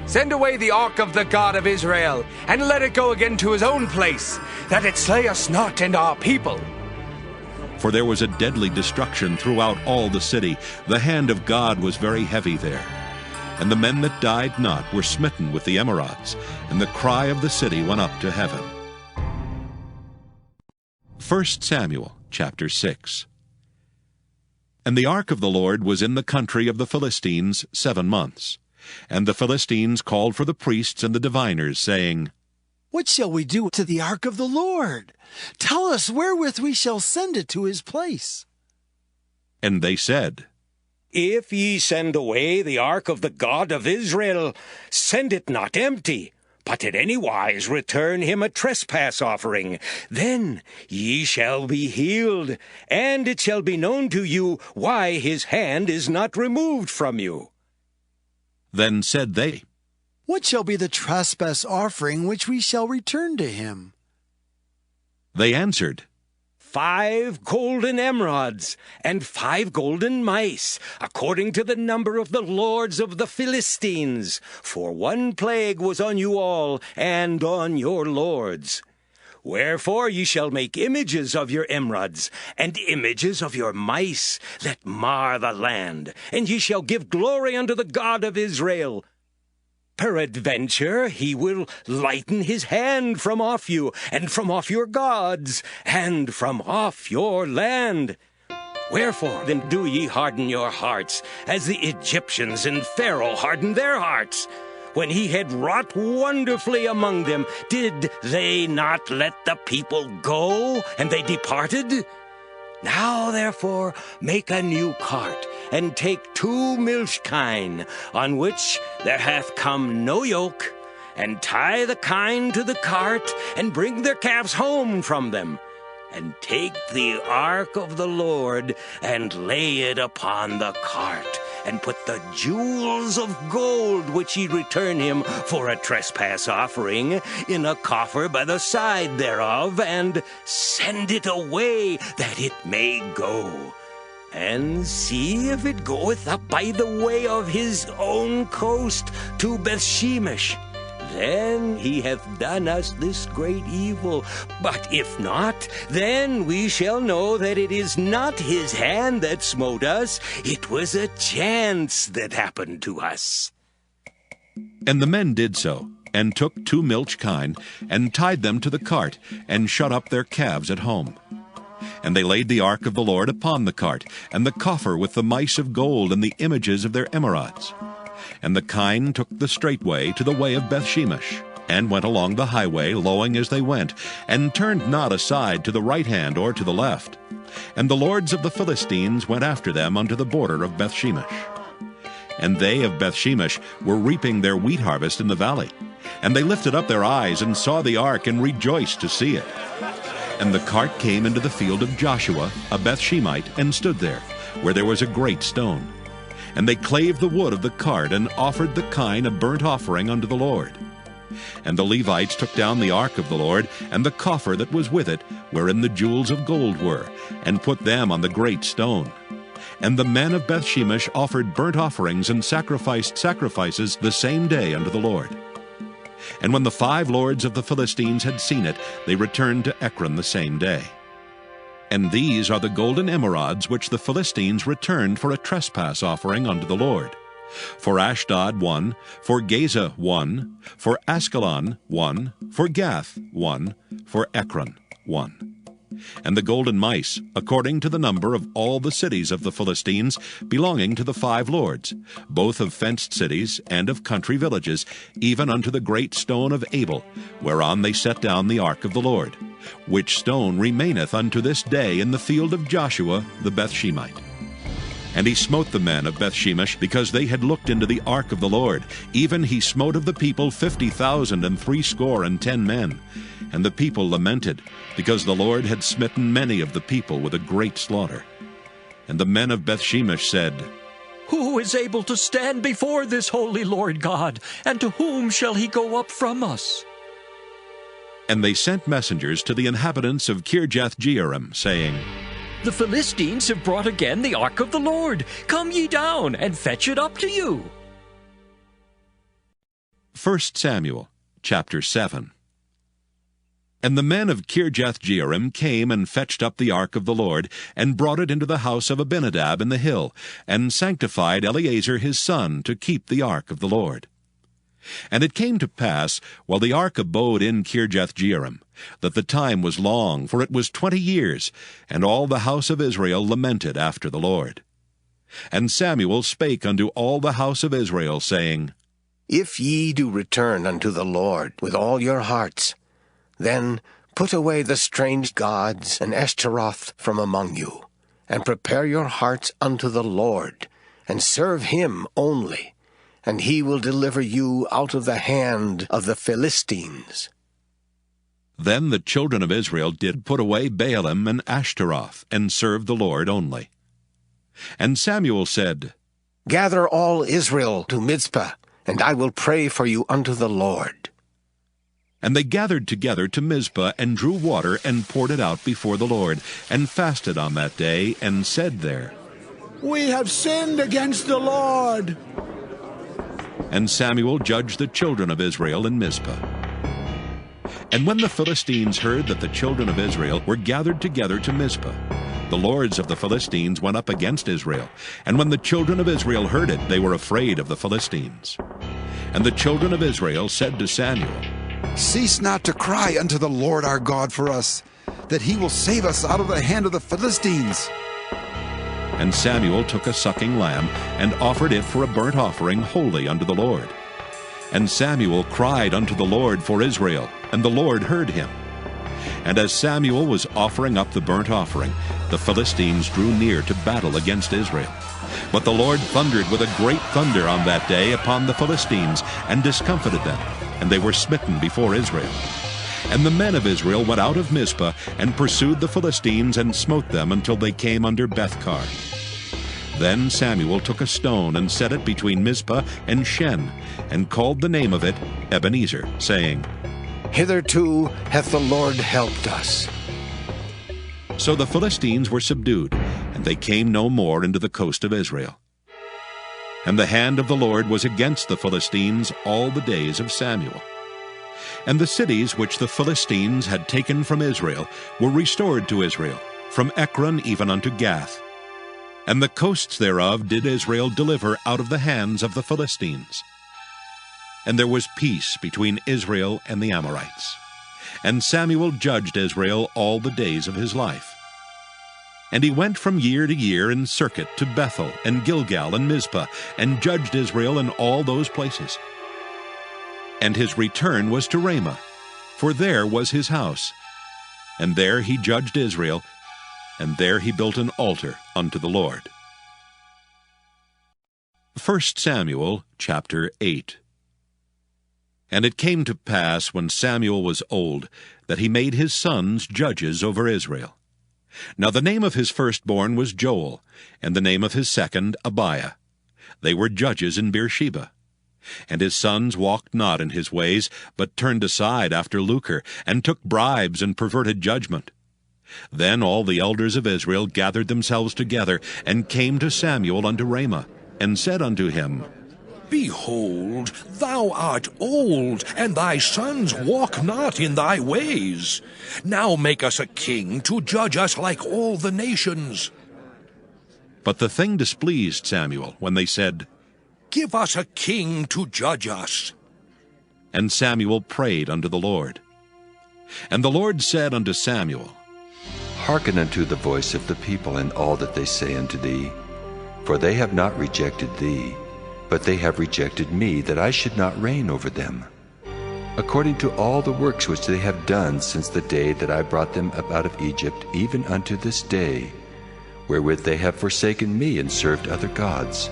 Send away the ark of the God of Israel, and let it go again to his own place, that it slay us not and our people. For there was a deadly destruction throughout all the city. The hand of God was very heavy there. And the men that died not were smitten with the emerods, and the cry of the city went up to heaven. 1 Samuel chapter 6. And the ark of the Lord was in the country of the Philistines 7 months. And the Philistines called for the priests and the diviners, saying, What shall we do to the ark of the Lord? Tell us wherewith we shall send it to his place. And they said, If ye send away the ark of the God of Israel, send it not empty, but in any wise return him a trespass offering. Then ye shall be healed, and it shall be known to you why his hand is not removed from you. Then said they, What shall be the trespass offering which we shall return to him? They answered, 5 golden emerods, and 5 golden mice, according to the number of the lords of the Philistines. For 1 plague was on you all, and on your lords. Wherefore ye shall make images of your emerods, and images of your mice, that mar the land, and ye shall give glory unto the God of Israel. Peradventure he will lighten his hand from off you, and from off your gods, and from off your land. Wherefore then do ye harden your hearts, as the Egyptians and Pharaoh hardened their hearts? When he had wrought wonderfully among them, did they not let the people go, and they departed? Now therefore make a new cart, and take 2 milch kine, on which there hath come no yoke, and tie the kine to the cart, and bring their calves home from them. And take the ark of the Lord, and lay it upon the cart, and put the jewels of gold which ye return him for a trespass offering in a coffer by the side thereof, and send it away that it may go. And see if it goeth up by the way of his own coast to Bethshemesh. Then he hath done us this great evil. But if not, then we shall know that it is not his hand that smote us. It was a chance that happened to us. And the men did so, and took 2 milch kine, and tied them to the cart, and shut up their calves at home. And they laid the ark of the Lord upon the cart, and the coffer with the mice of gold and the images of their emerods. And the kine took the straight way to the way of Bethshemesh, and went along the highway, lowing as they went, and turned not aside to the right hand or to the left. And the lords of the Philistines went after them unto the border of Bethshemesh. And they of Bethshemesh were reaping their wheat harvest in the valley. And they lifted up their eyes, and saw the ark, and rejoiced to see it. And the cart came into the field of Joshua, a Bethshemite, and stood there, where there was a great stone. And they clave the wood of the cart, and offered the kine a burnt offering unto the Lord. And the Levites took down the ark of the Lord, and the coffer that was with it, wherein the jewels of gold were, and put them on the great stone. And the men of Bethshemesh offered burnt offerings and sacrificed sacrifices the same day unto the Lord. And when the 5 lords of the Philistines had seen it, they returned to Ekron the same day. And these are the golden emerods which the Philistines returned for a trespass offering unto the Lord. For Ashdod 1, for Gaza 1, for Askelon 1, for Gath 1, for Ekron 1. And the golden mice, according to the number of all the cities of the Philistines, belonging to the 5 lords, both of fenced cities and of country villages, even unto the great stone of Abel, whereon they set down the ark of the Lord, which stone remaineth unto this day in the field of Joshua the Bethshemite. And he smote the men of Bethshemesh, because they had looked into the ark of the Lord. Even he smote of the people 50,000 and 60 men. And the people lamented, because the Lord had smitten many of the people with a great slaughter. And the men of Bethshemesh said, Who is able to stand before this holy Lord God, and to whom shall he go up from us? And they sent messengers to the inhabitants of Kirjath-jearim, saying, The Philistines have brought again the ark of the Lord. Come ye down, and fetch it up to you. 1 Samuel chapter 7. And the men of Kirjath-jearim came and fetched up the ark of the Lord, and brought it into the house of Abinadab in the hill, and sanctified Eleazar his son to keep the ark of the Lord. And it came to pass, while the ark abode in Kirjath-jearim, that the time was long, for it was 20 years, and all the house of Israel lamented after the Lord. And Samuel spake unto all the house of Israel, saying, If ye do return unto the Lord with all your hearts, Then put away the strange gods and Ashtaroth from among you, and prepare your hearts unto the Lord, and serve him only, and he will deliver you out of the hand of the Philistines. Then the children of Israel did put away Baalim and Ashtaroth, and served the Lord only. And Samuel said, Gather all Israel to Mizpah, and I will pray for you unto the Lord. And they gathered together to Mizpah, and drew water, and poured it out before the Lord, and fasted on that day, and said there, We have sinned against the Lord. And Samuel judged the children of Israel in Mizpah. And when the Philistines heard that the children of Israel were gathered together to Mizpah, the lords of the Philistines went up against Israel. And when the children of Israel heard it, they were afraid of the Philistines. And the children of Israel said to Samuel, Cease not to cry unto the Lord our God for us, that he will save us out of the hand of the Philistines. And Samuel took a sucking lamb, and offered it for a burnt offering holy unto the Lord. And Samuel cried unto the Lord for Israel, and the Lord heard him. And as Samuel was offering up the burnt offering, the Philistines drew near to battle against Israel. But the Lord thundered with a great thunder on that day upon the Philistines, and discomfited them, and they were smitten before Israel. And the men of Israel went out of Mizpah, and pursued the Philistines, and smote them until they came under Bethkar. Then Samuel took a stone, and set it between Mizpah and Shen, and called the name of it Ebenezer, saying, Hitherto hath the Lord helped us. So the Philistines were subdued, and they came no more into the coast of Israel. And the hand of the Lord was against the Philistines all the days of Samuel. And the cities which the Philistines had taken from Israel were restored to Israel, from Ekron even unto Gath. And the coasts thereof did Israel deliver out of the hands of the Philistines. And there was peace between Israel and the Amorites. And Samuel judged Israel all the days of his life. And he went from year to year in circuit to Bethel and Gilgal and Mizpah, and judged Israel in all those places. And his return was to Ramah, for there was his house. And there he judged Israel, and there he built an altar unto the Lord. 1 Samuel chapter 8. And it came to pass, when Samuel was old, that he made his sons judges over Israel. Now the name of his firstborn was Joel, and the name of his second Abiah. They were judges in Beersheba. And his sons walked not in his ways, but turned aside after lucre, and took bribes, and perverted judgment. Then all the elders of Israel gathered themselves together, and came to Samuel unto Ramah, and said unto him, Behold, thou art old, and thy sons walk not in thy ways. Now make us a king to judge us like all the nations. But the thing displeased Samuel, when they said, Give us a king to judge us. And Samuel prayed unto the Lord. And the Lord said unto Samuel, Hearken unto the voice of the people in all that they say unto thee. For they have not rejected thee, but they have rejected me, that I should not reign over them, according to all the works which they have done since the day that I brought them up out of Egypt, even unto this day, wherewith they have forsaken me and served other gods.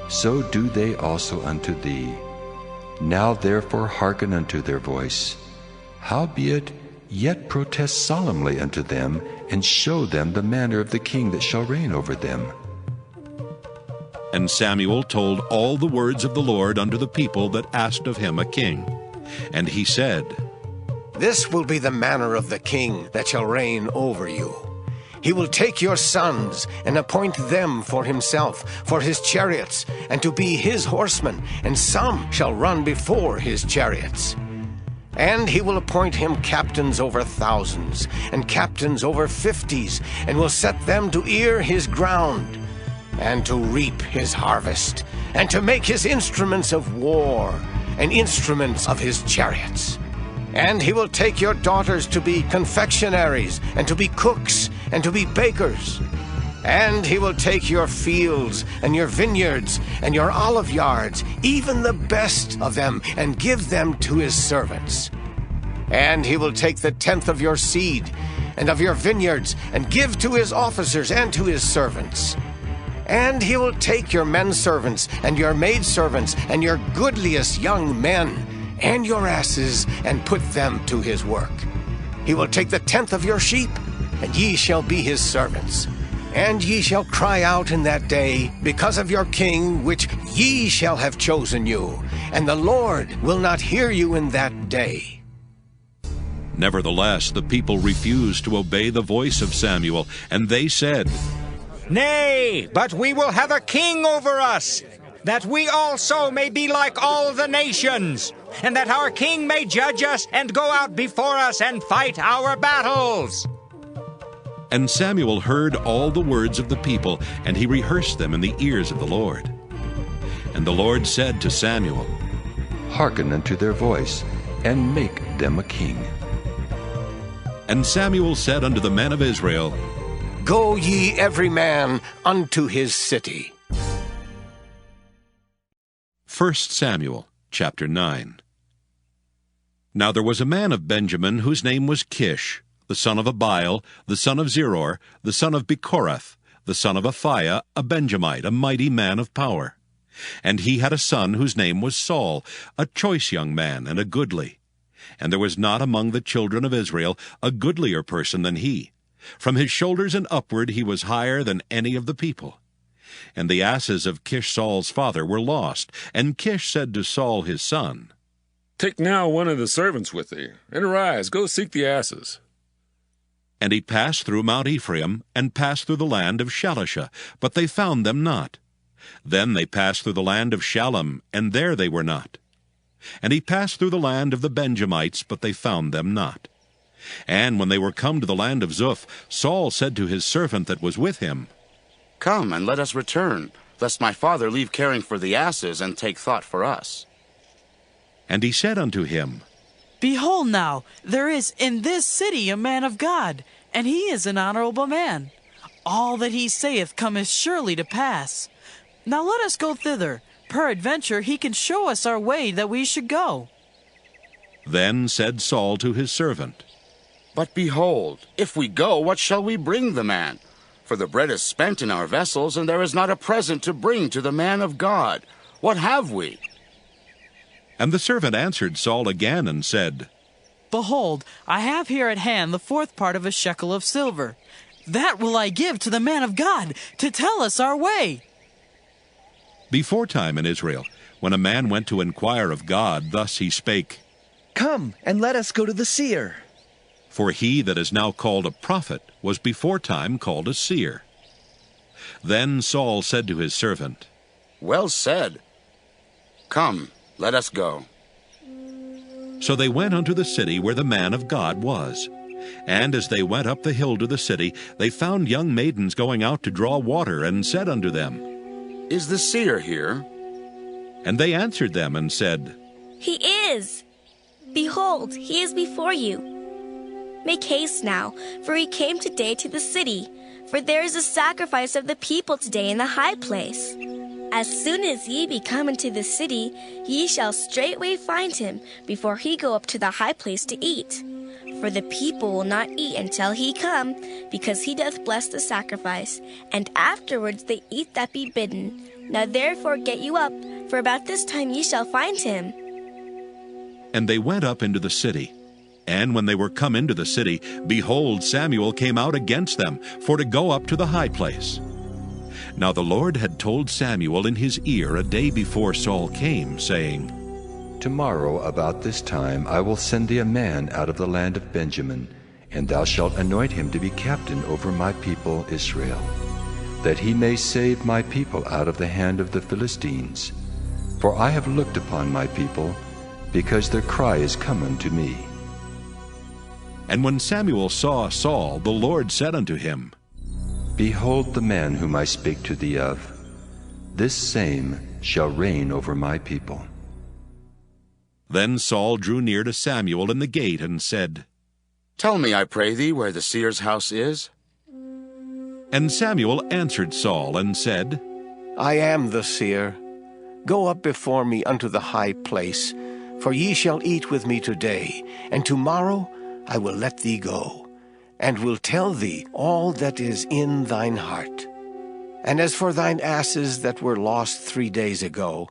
So do they also unto thee. Now therefore hearken unto their voice. Howbeit, yet protest solemnly unto them, and show them the manner of the king that shall reign over them. And Samuel told all the words of the Lord unto the people that asked of him a king. And he said, This will be the manner of the king that shall reign over you. He will take your sons, and appoint them for himself, for his chariots, and to be his horsemen, and some shall run before his chariots. And he will appoint him captains over thousands, and captains over 50s, and will set them to ear his ground, and to reap his harvest, and to make his instruments of war, and instruments of his chariots. And he will take your daughters to be confectionaries, and to be cooks, and to be bakers. And he will take your fields, and your vineyards, and your olive yards, even the best of them, and give them to his servants. And he will take the 10th of your seed and of your vineyards, and give to his officers and to his servants. And he will take your men servants and your maid servants and your goodliest young men and your asses, and put them to his work. He will take the 10th of your sheep, and ye shall be his servants. And ye shall cry out in that day because of your king, which ye shall have chosen you, and the Lord will not hear you in that day. Nevertheless, the people refused to obey the voice of Samuel, and they said, Nay, but we will have a king over us, that we also may be like all the nations, and that our king may judge us and go out before us and fight our battles. And Samuel heard all the words of the people, and he rehearsed them in the ears of the Lord. And the Lord said to Samuel, Hearken unto their voice, and make them a king. And Samuel said unto the men of Israel, Go ye every man unto his city. 1 Samuel chapter 9. Now there was a man of Benjamin whose name was Kish, the son of Abiel, the son of Zeror, the son of Bechorath, the son of Aphiah, a Benjamite, a mighty man of power. And he had a son whose name was Saul, a choice young man and a goodly. And there was not among the children of Israel a goodlier person than he. From his shoulders and upward he was higher than any of the people. And the asses of Kish Saul's father were lost. And Kish said to Saul his son, Take now one of the servants with thee, and arise, go seek the asses. And he passed through Mount Ephraim, and passed through the land of Shalisha, but they found them not. Then they passed through the land of Shalem, and there they were not. And he passed through the land of the Benjamites, but they found them not. And when they were come to the land of Zuph, Saul said to his servant that was with him, Come, and let us return, lest my father leave caring for the asses, and take thought for us. And he said unto him, Behold now, there is in this city a man of God, and he is an honorable man. All that he saith cometh surely to pass. Now let us go thither. Peradventure he can show us our way that we should go. Then said Saul to his servant, But behold, if we go, what shall we bring the man? For the bread is spent in our vessels, and there is not a present to bring to the man of God. What have we? And the servant answered Saul again and said, Behold, I have here at hand the 4th part of a shekel of silver. That will I give to the man of God, to tell us our way. Beforetime in Israel, when a man went to inquire of God, thus he spake, Come, and let us go to the seer. For he that is now called a prophet was beforetime called a seer. Then Saul said to his servant, Well said. Come, let us go. So they went unto the city where the man of God was. And as they went up the hill to the city, they found young maidens going out to draw water, and said unto them, Is the seer here? And they answered them and said, He is. Behold, he is before you. Make haste now, for he came today to the city, for there is a sacrifice of the people today in the high place. As soon as ye be come into the city, ye shall straightway find him, before he go up to the high place to eat. For the people will not eat until he come, because he doth bless the sacrifice, and afterwards they eat that be bidden. Now therefore get you up, for about this time ye shall find him. And they went up into the city. And when they were come into the city, behold, Samuel came out against them, for to go up to the high place. Now the Lord had told Samuel in his ear a day before Saul came, saying, Tomorrow about this time I will send thee a man out of the land of Benjamin, and thou shalt anoint him to be captain over my people Israel, that he may save my people out of the hand of the Philistines. For I have looked upon my people, because their cry is come unto me. And when Samuel saw Saul, the Lord said unto him, Behold the man whom I spake to thee of. This same shall reign over my people. Then Saul drew near to Samuel in the gate, and said, Tell me, I pray thee, where the seer's house is. And Samuel answered Saul, and said, I am the seer. Go up before me unto the high place, For ye shall eat with me today, and tomorrow I will let thee go, and will tell thee all that is in thine heart. And as for thine asses that were lost 3 days ago,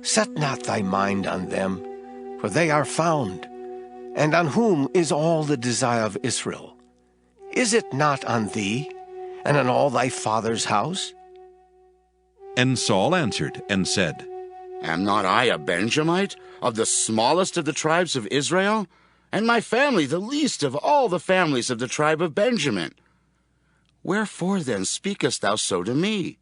set not thy mind on them, for they are found. And on whom is all the desire of Israel? Is it not on thee, and on all thy father's house? And Saul answered and said, Am not I a Benjamite, of the smallest of the tribes of Israel? And my family the least of all the families of the tribe of Benjamin? Wherefore then speakest thou so to me?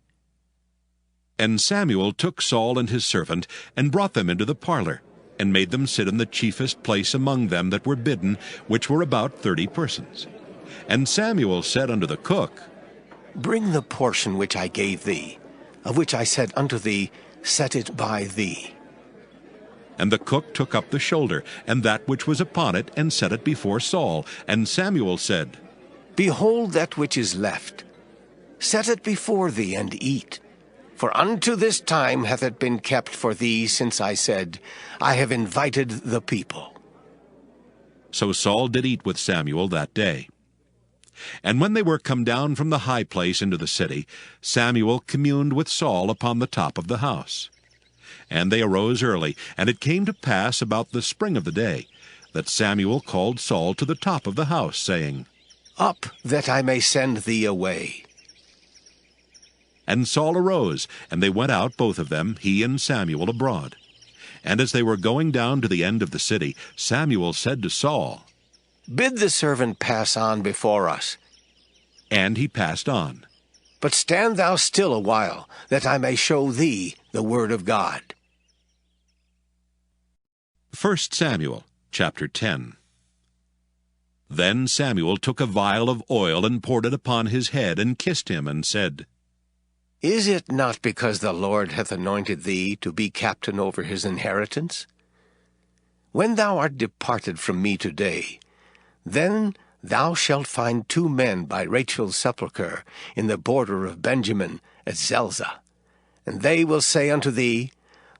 And Samuel took Saul and his servant, and brought them into the parlor, and made them sit in the chiefest place among them that were bidden, which were about 30 persons. And Samuel said unto the cook, Bring the portion which I gave thee, of which I said unto thee, Set it by thee. And the cook took up the shoulder, and that which was upon it, and set it before Saul. And Samuel said, Behold that which is left. Set it before thee, and eat. For unto this time hath it been kept for thee, since I said, I have invited the people. So Saul did eat with Samuel that day. And when they were come down from the high place into the city, Samuel communed with Saul upon the top of the house. And they arose early, and it came to pass about the spring of the day, that Samuel called Saul to the top of the house, saying, Up, that I may send thee away. And Saul arose, and they went out both of them, he and Samuel, abroad. And as they were going down to the end of the city, Samuel said to Saul, Bid the servant pass on before us. And he passed on. But stand thou still a while, that I may show thee the word of God. 1 Samuel chapter 10. Then Samuel took a vial of oil, and poured it upon his head, and kissed him, and said, Is it not because the Lord hath anointed thee to be captain over his inheritance? When thou art departed from me today, then thou shalt find 2 men by Rachel's sepulchre in the border of Benjamin at Zelzah. And they will say unto thee,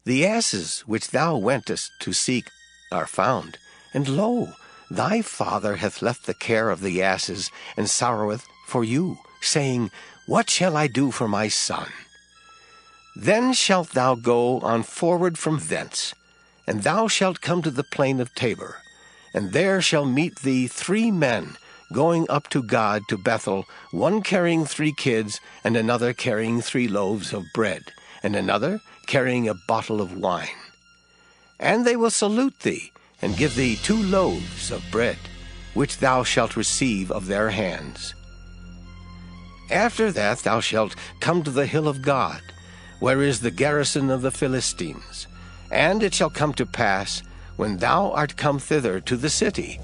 The asses which thou wentest to seek are found, and lo, thy father hath left the care of the asses, and sorroweth for you, saying, What shall I do for my son? Then shalt thou go on forward from thence, and thou shalt come to the plain of Tabor, and there shall meet thee 3 men going up to God to Bethel, one carrying 3 kids, and another carrying 3 loaves of bread, and another carrying a bottle of wine. And they will salute thee, and give thee 2 loaves of bread, which thou shalt receive of their hands. After that thou shalt come to the hill of God, where is the garrison of the Philistines. And it shall come to pass, when thou art come thither to the city,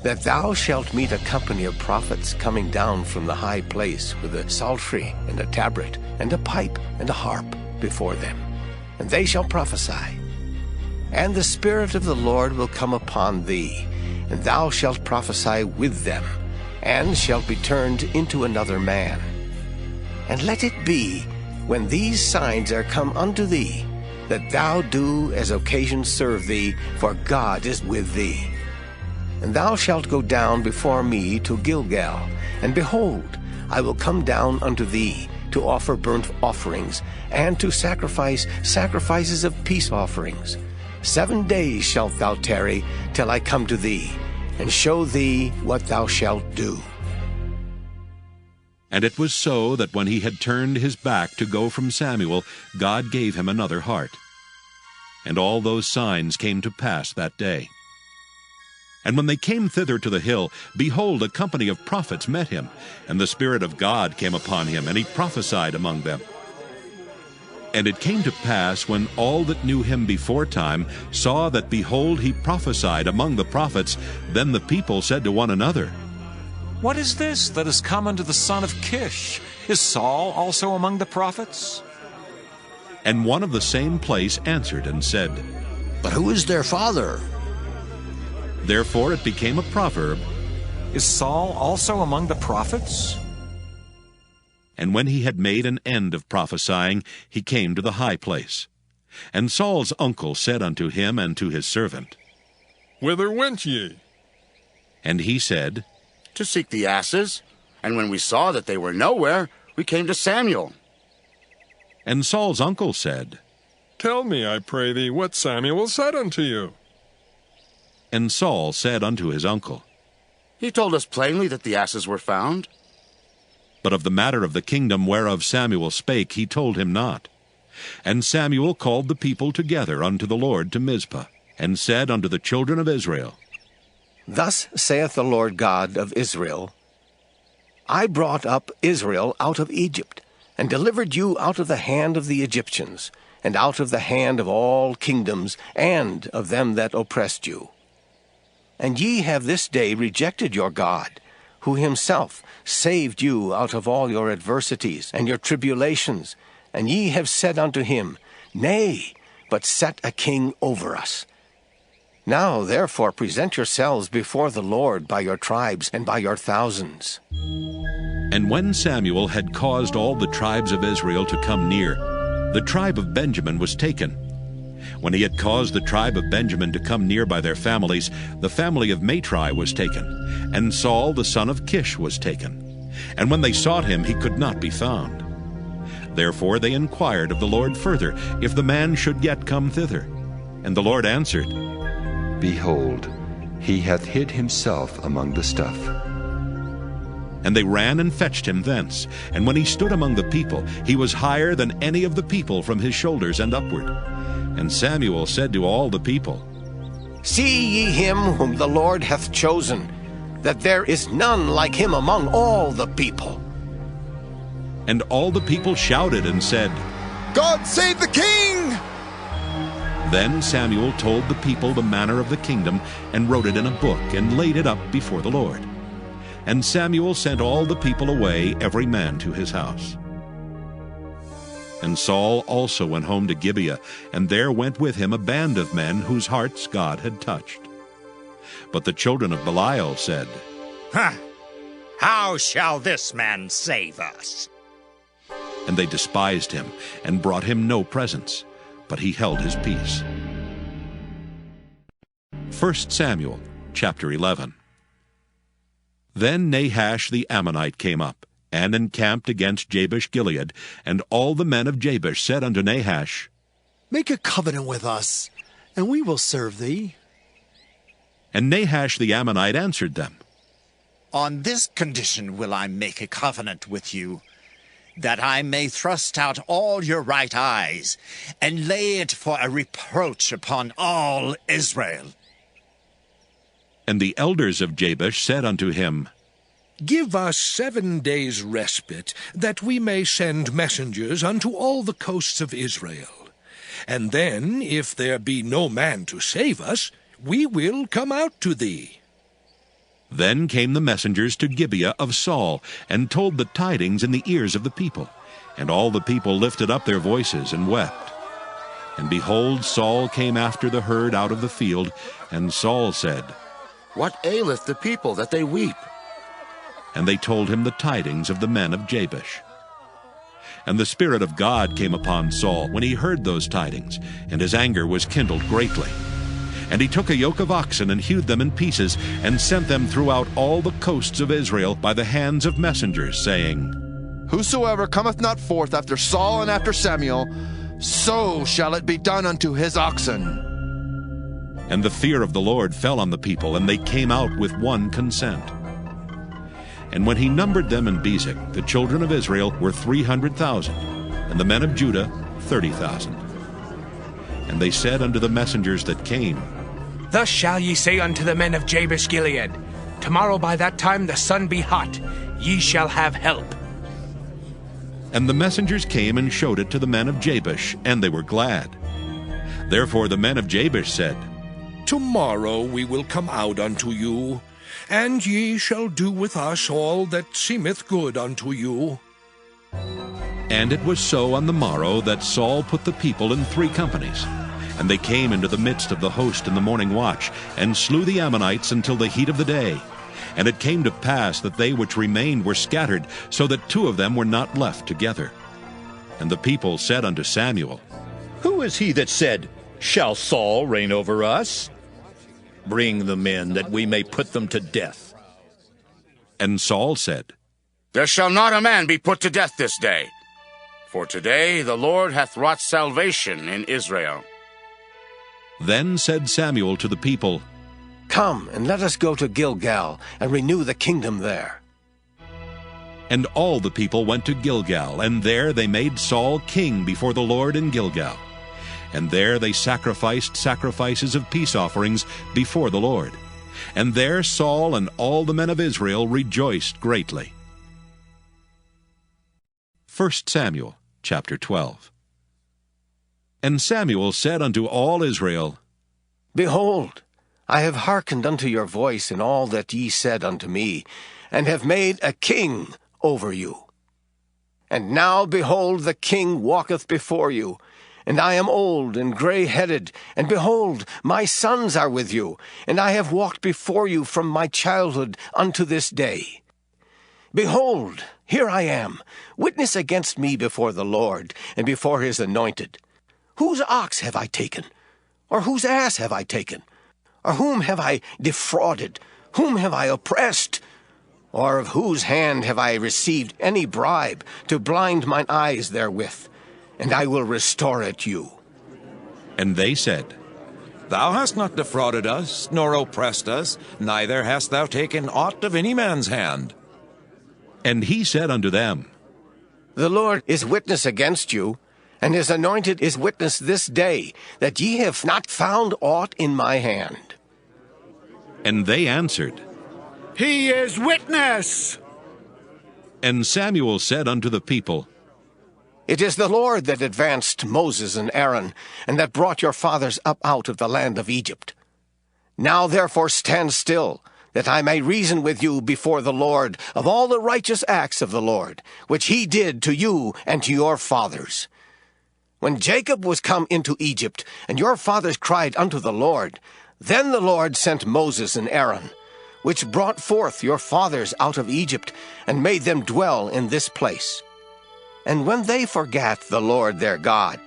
that thou shalt meet a company of prophets coming down from the high place with a psaltery and a tabret and a pipe and a harp before them. And they shall prophesy. And the Spirit of the Lord will come upon thee, and thou shalt prophesy with them, and shalt be turned into another man. And let it be, when these signs are come unto thee, that thou do as occasion serve thee, for God is with thee. And thou shalt go down before me to Gilgal, and behold, I will come down unto thee to offer burnt offerings, and to sacrifice sacrifices of peace offerings. 7 days shalt thou tarry, till I come to thee, and show thee what thou shalt do. And it was so that when he had turned his back to go from Samuel, God gave him another heart. And all those signs came to pass that day. And when they came thither to the hill, behold, a company of prophets met him, and the Spirit of God came upon him, and he prophesied among them. And it came to pass, when all that knew him beforetime saw that, behold, he prophesied among the prophets, then the people said to one another, What is this that is come unto the son of Kish? Is Saul also among the prophets? And one of the same place answered and said, But who is their father? Therefore it became a proverb, Is Saul also among the prophets? And when he had made an end of prophesying, he came to the high place. And Saul's uncle said unto him and to his servant, Whither went ye? And he said, To seek the asses. And when we saw that they were nowhere, we came to Samuel. And Saul's uncle said, Tell me, I pray thee, what Samuel said unto you. And Saul said unto his uncle, He told us plainly that the asses were found. But of the matter of the kingdom whereof Samuel spake he told him not. And Samuel called the people together unto the Lord to Mizpah, and said unto the children of Israel, Thus saith the Lord God of Israel, I brought up Israel out of Egypt, and delivered you out of the hand of the Egyptians, and out of the hand of all kingdoms, and of them that oppressed you. And ye have this day rejected your God, who himself saved you out of all your adversities and your tribulations, and ye have said unto him, Nay, but set a king over us. Now therefore present yourselves before the Lord by your tribes and by your thousands. And when Samuel had caused all the tribes of Israel to come near, the tribe of Benjamin was taken. When he had caused the tribe of Benjamin to come near by their families, the family of Matri was taken, and Saul the son of Kish was taken. And when they sought him, he could not be found. Therefore they inquired of the Lord further, if the man should yet come thither. And the Lord answered, Behold, he hath hid himself among the stuff. And they ran and fetched him thence. And when he stood among the people, he was higher than any of the people from his shoulders and upward. And Samuel said to all the people, See ye him whom the Lord hath chosen, that there is none like him among all the people. And all the people shouted and said, God save the king! Then Samuel told the people the manner of the kingdom, and wrote it in a book, and laid it up before the Lord. And Samuel sent all the people away, every man to his house. And Saul also went home to Gibeah, and there went with him a band of men whose hearts God had touched. But the children of Belial said, How shall this man save us? And they despised him, and brought him no presents, but he held his peace. 1 Samuel chapter 11. Then Nahash the Ammonite came up, and encamped against Jabesh-Gilead, and all the men of Jabesh said unto Nahash, Make a covenant with us, and we will serve thee. And Nahash the Ammonite answered them, On this condition will I make a covenant with you, that I may thrust out all your right eyes, and lay it for a reproach upon all Israel. And the elders of Jabesh said unto him, Give us 7 days' respite, that we may send messengers unto all the coasts of Israel. And then, if there be no man to save us, we will come out to thee. Then came the messengers to Gibeah of Saul, and told the tidings in the ears of the people. And all the people lifted up their voices and wept. And behold, Saul came after the herd out of the field, and Saul said, What aileth the people that they weep? And they told him the tidings of the men of Jabesh. And the Spirit of God came upon Saul when he heard those tidings, and his anger was kindled greatly. And he took a yoke of oxen and hewed them in pieces, and sent them throughout all the coasts of Israel by the hands of messengers, saying, Whosoever cometh not forth after Saul and after Samuel, so shall it be done unto his oxen. And the fear of the Lord fell on the people, and they came out with one consent. And when he numbered them in Bezek, the children of Israel were 300,000, and the men of Judah 30,000. And they said unto the messengers that came, Thus shall ye say unto the men of Jabesh-Gilead, Tomorrow by that time the sun be hot, ye shall have help. And the messengers came and showed it to the men of Jabesh, and they were glad. Therefore the men of Jabesh said, Tomorrow we will come out unto you, and ye shall do with us all that seemeth good unto you. And it was so on the morrow that Saul put the people in 3 companies. And they came into the midst of the host in the morning watch, and slew the Ammonites until the heat of the day. And it came to pass that they which remained were scattered, so that 2 of them were not left together. And the people said unto Samuel, Who is he that said, "Shall Saul reign over us?" Bring the men, that we may put them to death. And Saul said, There shall not a man be put to death this day, for today the Lord hath wrought salvation in Israel. Then said Samuel to the people, Come, and let us go to Gilgal, and renew the kingdom there. And all the people went to Gilgal, and there they made Saul king before the Lord in Gilgal. And there they sacrificed sacrifices of peace offerings before the Lord. And there Saul and all the men of Israel rejoiced greatly. 1 Samuel chapter 12. And Samuel said unto all Israel, Behold, I have hearkened unto your voice in all that ye said unto me, and have made a king over you. And now, behold, the king walketh before you, and I am old and gray-headed, and behold, my sons are with you, and I have walked before you from my childhood unto this day. Behold, here I am, witness against me before the Lord, and before his anointed. Whose ox have I taken? Or whose ass have I taken? Or whom have I defrauded? Whom have I oppressed? Or of whose hand have I received any bribe to blind mine eyes therewith? And I will restore it you. And they said, Thou hast not defrauded us, nor oppressed us, neither hast thou taken aught of any man's hand. And he said unto them, The Lord is witness against you, and his anointed is witness this day, that ye have not found aught in my hand. And they answered, He is witness. And Samuel said unto the people, It is the Lord that advanced Moses and Aaron, and that brought your fathers up out of the land of Egypt. Now therefore stand still, that I may reason with you before the Lord of all the righteous acts of the Lord, which he did to you and to your fathers. When Jacob was come into Egypt, and your fathers cried unto the Lord, then the Lord sent Moses and Aaron, which brought forth your fathers out of Egypt, and made them dwell in this place. And when they forgat the Lord their God,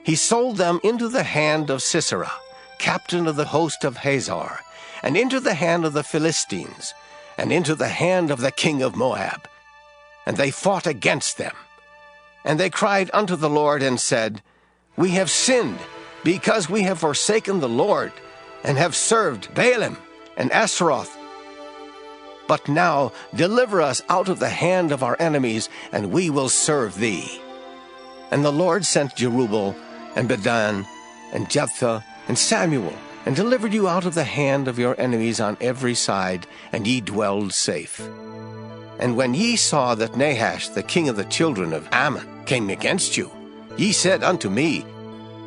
he sold them into the hand of Sisera, captain of the host of Hazor, and into the hand of the Philistines, and into the hand of the king of Moab. And they fought against them. And they cried unto the Lord, and said, We have sinned, because we have forsaken the Lord, and have served Baalim and Ashtaroth. But now deliver us out of the hand of our enemies, and we will serve thee. And the Lord sent Jerubbaal, and Bedan, and Jephthah, and Samuel, and delivered you out of the hand of your enemies on every side, and ye dwelled safe. And when ye saw that Nahash, the king of the children of Ammon, came against you, ye said unto me,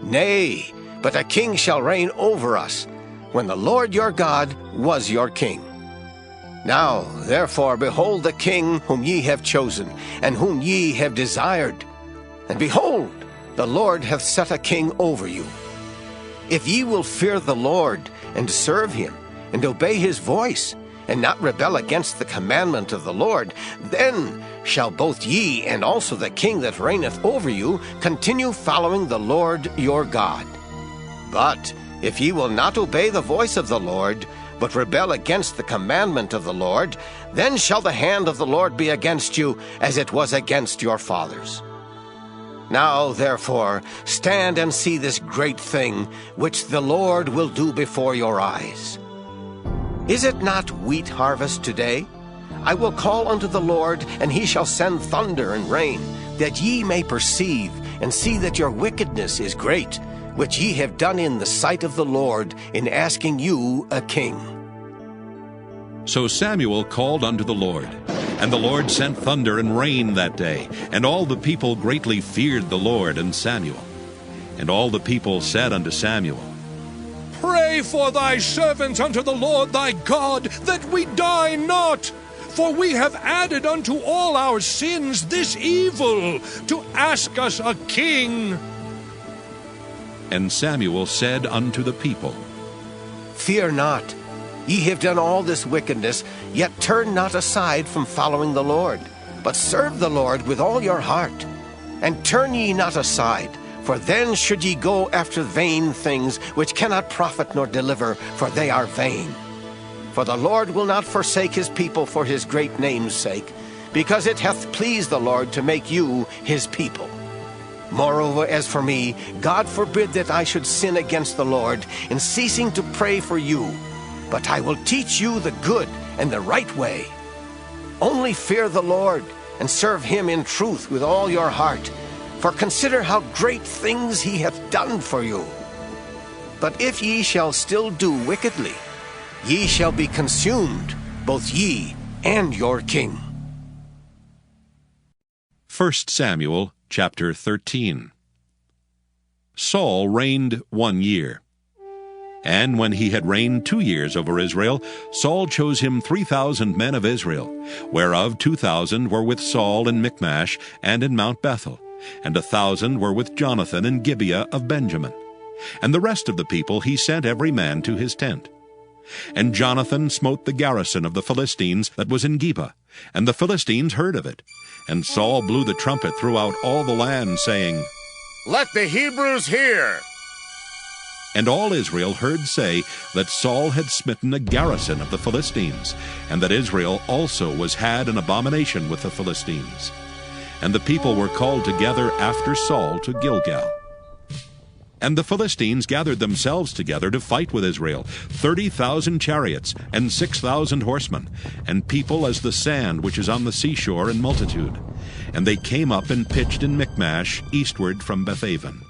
Nay, but a king shall reign over us, when the Lord your God was your king. Now, therefore, behold the king whom ye have chosen, and whom ye have desired. And behold, the Lord hath set a king over you. If ye will fear the Lord, and serve him, and obey his voice, and not rebel against the commandment of the Lord, then shall both ye and also the king that reigneth over you continue following the Lord your God. But if ye will not obey the voice of the Lord, but rebel against the commandment of the Lord, then shall the hand of the Lord be against you, as it was against your fathers. Now, therefore, stand and see this great thing, which the Lord will do before your eyes. Is it not wheat harvest today? I will call unto the Lord, and he shall send thunder and rain, that ye may perceive, and see that your wickedness is great, which ye have done in the sight of the Lord, in asking you a king. So Samuel called unto the Lord, and the Lord sent thunder and rain that day, and all the people greatly feared the Lord and Samuel. And all the people said unto Samuel, Pray for thy servants unto the Lord thy God, that we die not. For we have added unto all our sins this evil, to ask us a king. And Samuel said unto the people, Fear not. Ye have done all this wickedness, yet turn not aside from following the Lord, but serve the Lord with all your heart. And turn ye not aside, For then should ye go after vain things, which cannot profit nor deliver, for they are vain. For the Lord will not forsake his people for his great name's sake, because it hath pleased the Lord to make you his people. Moreover, as for me, God forbid that I should sin against the Lord in ceasing to pray for you. But I will teach you the good and the right way. Only fear the Lord, and serve him in truth with all your heart. For consider how great things he hath done for you. But if ye shall still do wickedly, ye shall be consumed, both ye and your king. 1 Samuel chapter 13. Saul reigned 1 year. And when he had reigned 2 years over Israel, Saul chose him 3,000 men of Israel, whereof 2,000 were with Saul in Michmash and in Mount Bethel, and 1,000 were with Jonathan in Gibeah of Benjamin. And the rest of the people he sent every man to his tent. And Jonathan smote the garrison of the Philistines that was in Geba, and the Philistines heard of it. And Saul blew the trumpet throughout all the land, saying, Let the Hebrews hear! And all Israel heard say that Saul had smitten a garrison of the Philistines, and that Israel also was had an abomination with the Philistines. And the people were called together after Saul to Gilgal. And the Philistines gathered themselves together to fight with Israel, 30,000 chariots, and 6,000 horsemen, and people as the sand which is on the seashore in multitude. And they came up and pitched in Michmash, eastward from Bethaven.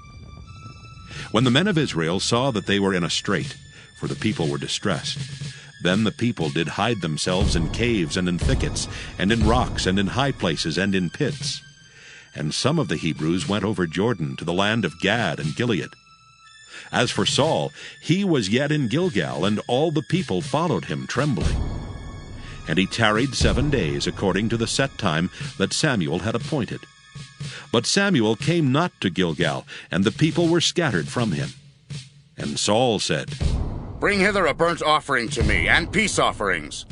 When the men of Israel saw that they were in a strait, for the people were distressed, then the people did hide themselves in caves and in thickets, and in rocks, and in high places, and in pits. And some of the Hebrews went over Jordan to the land of Gad and Gilead. As for Saul, he was yet in Gilgal, and all the people followed him trembling. And he tarried 7 days, according to the set time that Samuel had appointed. But Samuel came not to Gilgal, and the people were scattered from him. And Saul said, Bring hither a burnt offering to me, and peace offerings.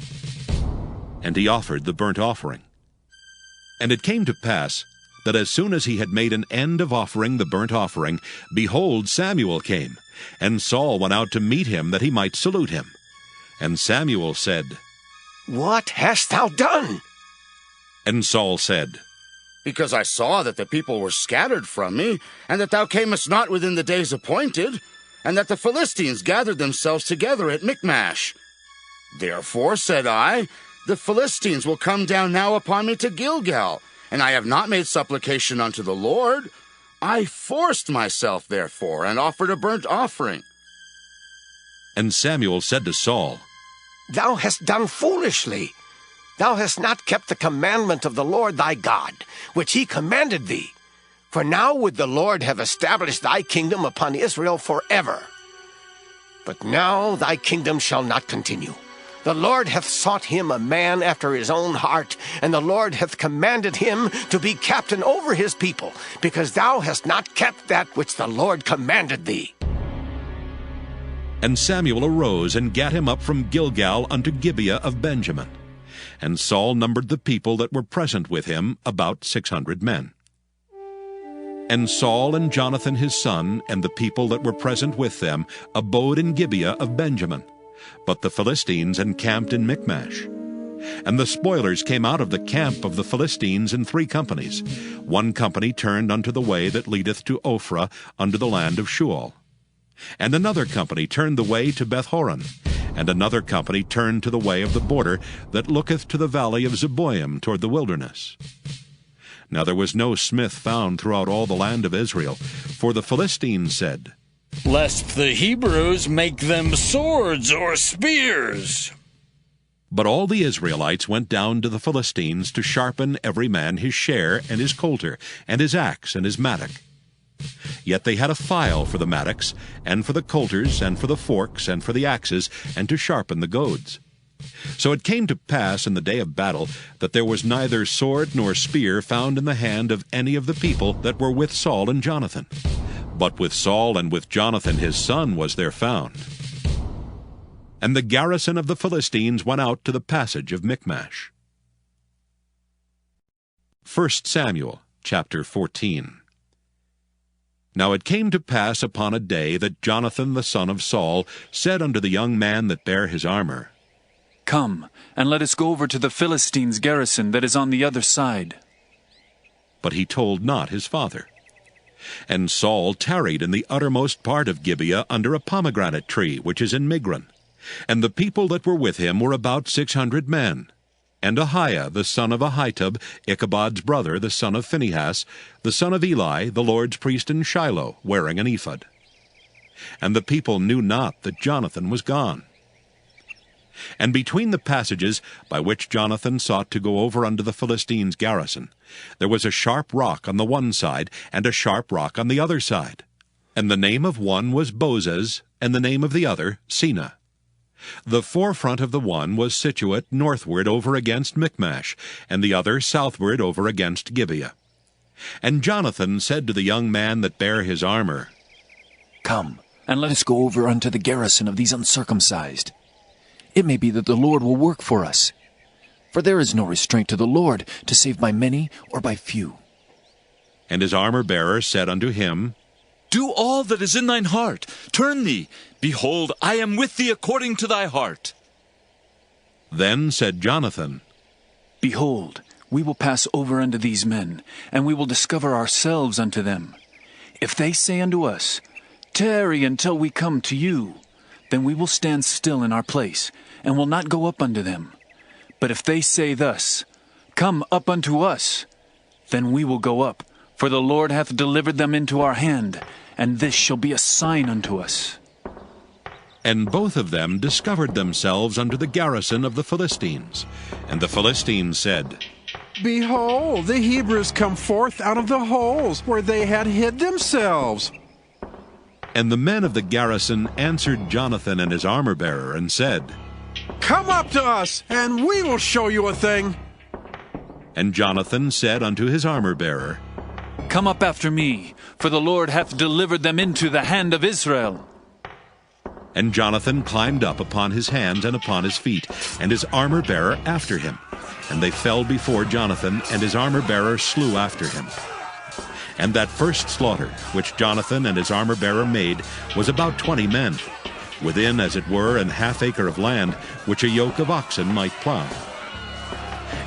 And he offered the burnt offering. And it came to pass, that as soon as he had made an end of offering the burnt offering, behold, Samuel came, and Saul went out to meet him, that he might salute him. And Samuel said, What hast thou done? And Saul said, Because I saw that the people were scattered from me, and that thou camest not within the days appointed, and that the Philistines gathered themselves together at Michmash. Therefore, said I, the Philistines will come down now upon me to Gilgal, and I have not made supplication unto the Lord. I forced myself, therefore, and offered a burnt offering. And Samuel said to Saul, Thou hast done foolishly. Thou hast not kept the commandment of the Lord thy God, which he commanded thee. For now would the Lord have established thy kingdom upon Israel forever. But now thy kingdom shall not continue. The Lord hath sought him a man after his own heart, and the Lord hath commanded him to be captain over his people, because thou hast not kept that which the Lord commanded thee. And Samuel arose and gat him up from Gilgal unto Gibeah of Benjamin. And Saul numbered the people that were present with him, about 600 men. And Saul and Jonathan his son, and the people that were present with them, abode in Gibeah of Benjamin. But the Philistines encamped in Michmash. And the spoilers came out of the camp of the Philistines in 3 companies. 1 company turned unto the way that leadeth to Ophrah, unto the land of Shual. And another company turned the way to Bethhoron. And another company turned to the way of the border that looketh to the valley of Zeboim toward the wilderness. Now there was no smith found throughout all the land of Israel, for the Philistines said, Lest the Hebrews make them swords or spears. But all the Israelites went down to the Philistines to sharpen every man his share, and his coulter, and his axe, and his mattock. Yet they had a file for the mattocks, and for the coulters, and for the forks, and for the axes, and to sharpen the goads. So it came to pass in the day of battle that there was neither sword nor spear found in the hand of any of the people that were with Saul and Jonathan. But with Saul and with Jonathan his son was there found. And the garrison of the Philistines went out to the passage of Michmash. 1 Samuel chapter 14. Now it came to pass upon a day that Jonathan the son of Saul said unto the young man that bare his armor, Come, and let us go over to the Philistines' garrison that is on the other side. But he told not his father. And Saul tarried in the uttermost part of Gibeah under a pomegranate tree, which is in Migron. And the people that were with him were about 600 men. And Ahiah the son of Ahitub, Ichabod's brother, the son of Phinehas, the son of Eli, the Lord's priest in Shiloh, wearing an ephod. And the people knew not that Jonathan was gone. And between the passages by which Jonathan sought to go over unto the Philistines' garrison, there was a sharp rock on the one side, and a sharp rock on the other side. And the name of one was Bozez, and the name of the other Seneh. The forefront of the one was situate northward over against Michmash, and the other southward over against Gibeah. And Jonathan said to the young man that bare his armor, Come, and let us go over unto the garrison of these uncircumcised. It may be that the Lord will work for us. For there is no restraint to the Lord to save by many or by few. And his armor-bearer said unto him, Do all that is in thine heart. Turn thee. Behold, I am with thee according to thy heart. Then said Jonathan, Behold, we will pass over unto these men, and we will discover ourselves unto them. If they say unto us, Tarry until we come to you, then we will stand still in our place, and will not go up unto them. But if they say thus, Come up unto us, then we will go up, for the Lord hath delivered them into our hand, and this shall be a sign unto us. And both of them discovered themselves unto the garrison of the Philistines. And the Philistines said, Behold, the Hebrews come forth out of the holes where they had hid themselves. And the men of the garrison answered Jonathan and his armor-bearer, and said, Come up to us, and we will show you a thing. And Jonathan said unto his armor-bearer, Come up after me, for the Lord hath delivered them into the hand of Israel. And Jonathan climbed up upon his hands and upon his feet, and his armor-bearer after him. And they fell before Jonathan, and his armor-bearer slew after him. And that first slaughter, which Jonathan and his armor-bearer made, was about 20 men, within, as it were, an half acre of land, which a yoke of oxen might plow.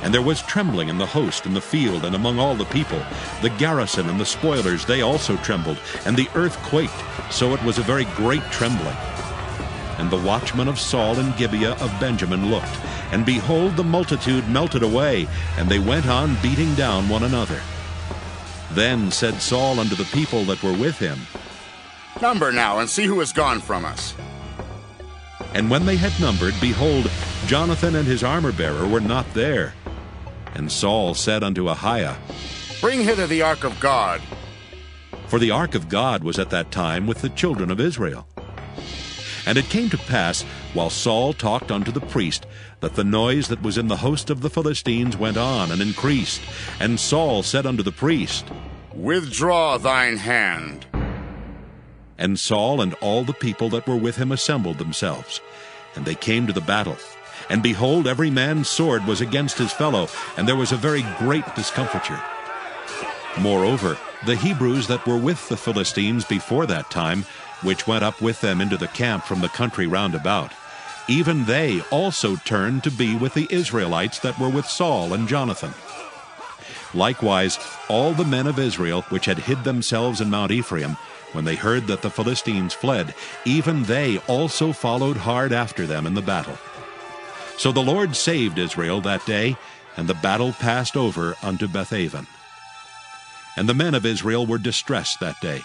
And there was trembling in the host in the field, and among all the people. The garrison and the spoilers, they also trembled, and the earth quaked, so it was a very great trembling. And the watchmen of Saul in Gibeah of Benjamin looked, and behold, the multitude melted away, and they went on beating down one another. Then said Saul unto the people that were with him, Number now, and see who is gone from us. And when they had numbered, behold, Jonathan and his armor-bearer were not there. And Saul said unto Ahiah, Bring hither the ark of God. For the ark of God was at that time with the children of Israel. And it came to pass, while Saul talked unto the priest, that the noise that was in the host of the Philistines went on and increased. And Saul said unto the priest, Withdraw thine hand. And Saul and all the people that were with him assembled themselves. And they came to the battle. And behold, every man's sword was against his fellow, and there was a very great discomfiture. Moreover, the Hebrews that were with the Philistines before that time, which went up with them into the camp from the country round about, even they also turned to be with the Israelites that were with Saul and Jonathan. Likewise, all the men of Israel which had hid themselves in Mount Ephraim, when they heard that the Philistines fled, even they also followed hard after them in the battle. So the Lord saved Israel that day, and the battle passed over unto Bethaven. And the men of Israel were distressed that day,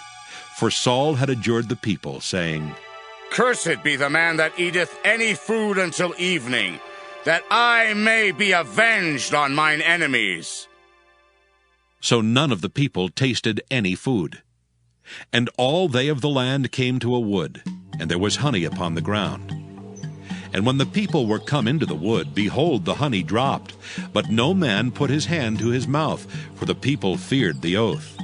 for Saul had adjured the people, saying, Cursed be the man that eateth any food until evening, that I may be avenged on mine enemies. So none of the people tasted any food. And all they of the land came to a wood, and there was honey upon the ground. And when the people were come into the wood, behold, the honey dropped, but no man put his hand to his mouth, for the people feared the oath.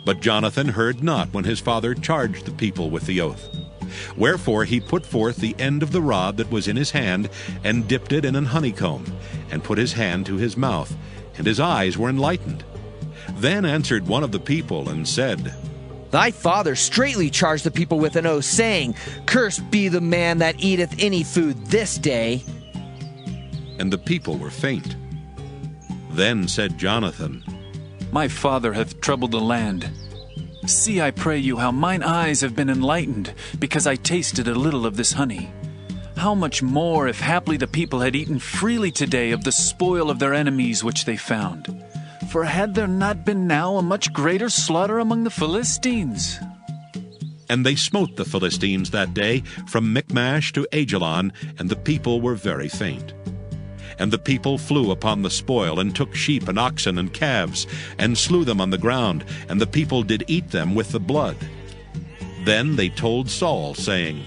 But Jonathan heard not when his father charged the people with the oath. Wherefore he put forth the end of the rod that was in his hand, and dipped it in an honeycomb, and put his hand to his mouth, and his eyes were enlightened. Then answered one of the people, and said, Thy father straitly charged the people with an oath, saying, Cursed be the man that eateth any food this day. And the people were faint. Then said Jonathan, My father hath troubled the land. See, I pray you, how mine eyes have been enlightened, because I tasted a little of this honey. How much more if haply the people had eaten freely today of the spoil of their enemies which they found? For had there not been now a much greater slaughter among the Philistines? And they smote the Philistines that day from Michmash to Ajalon, and the people were very faint. And the people flew upon the spoil, and took sheep and oxen and calves, and slew them on the ground, and the people did eat them with the blood. Then they told Saul, saying,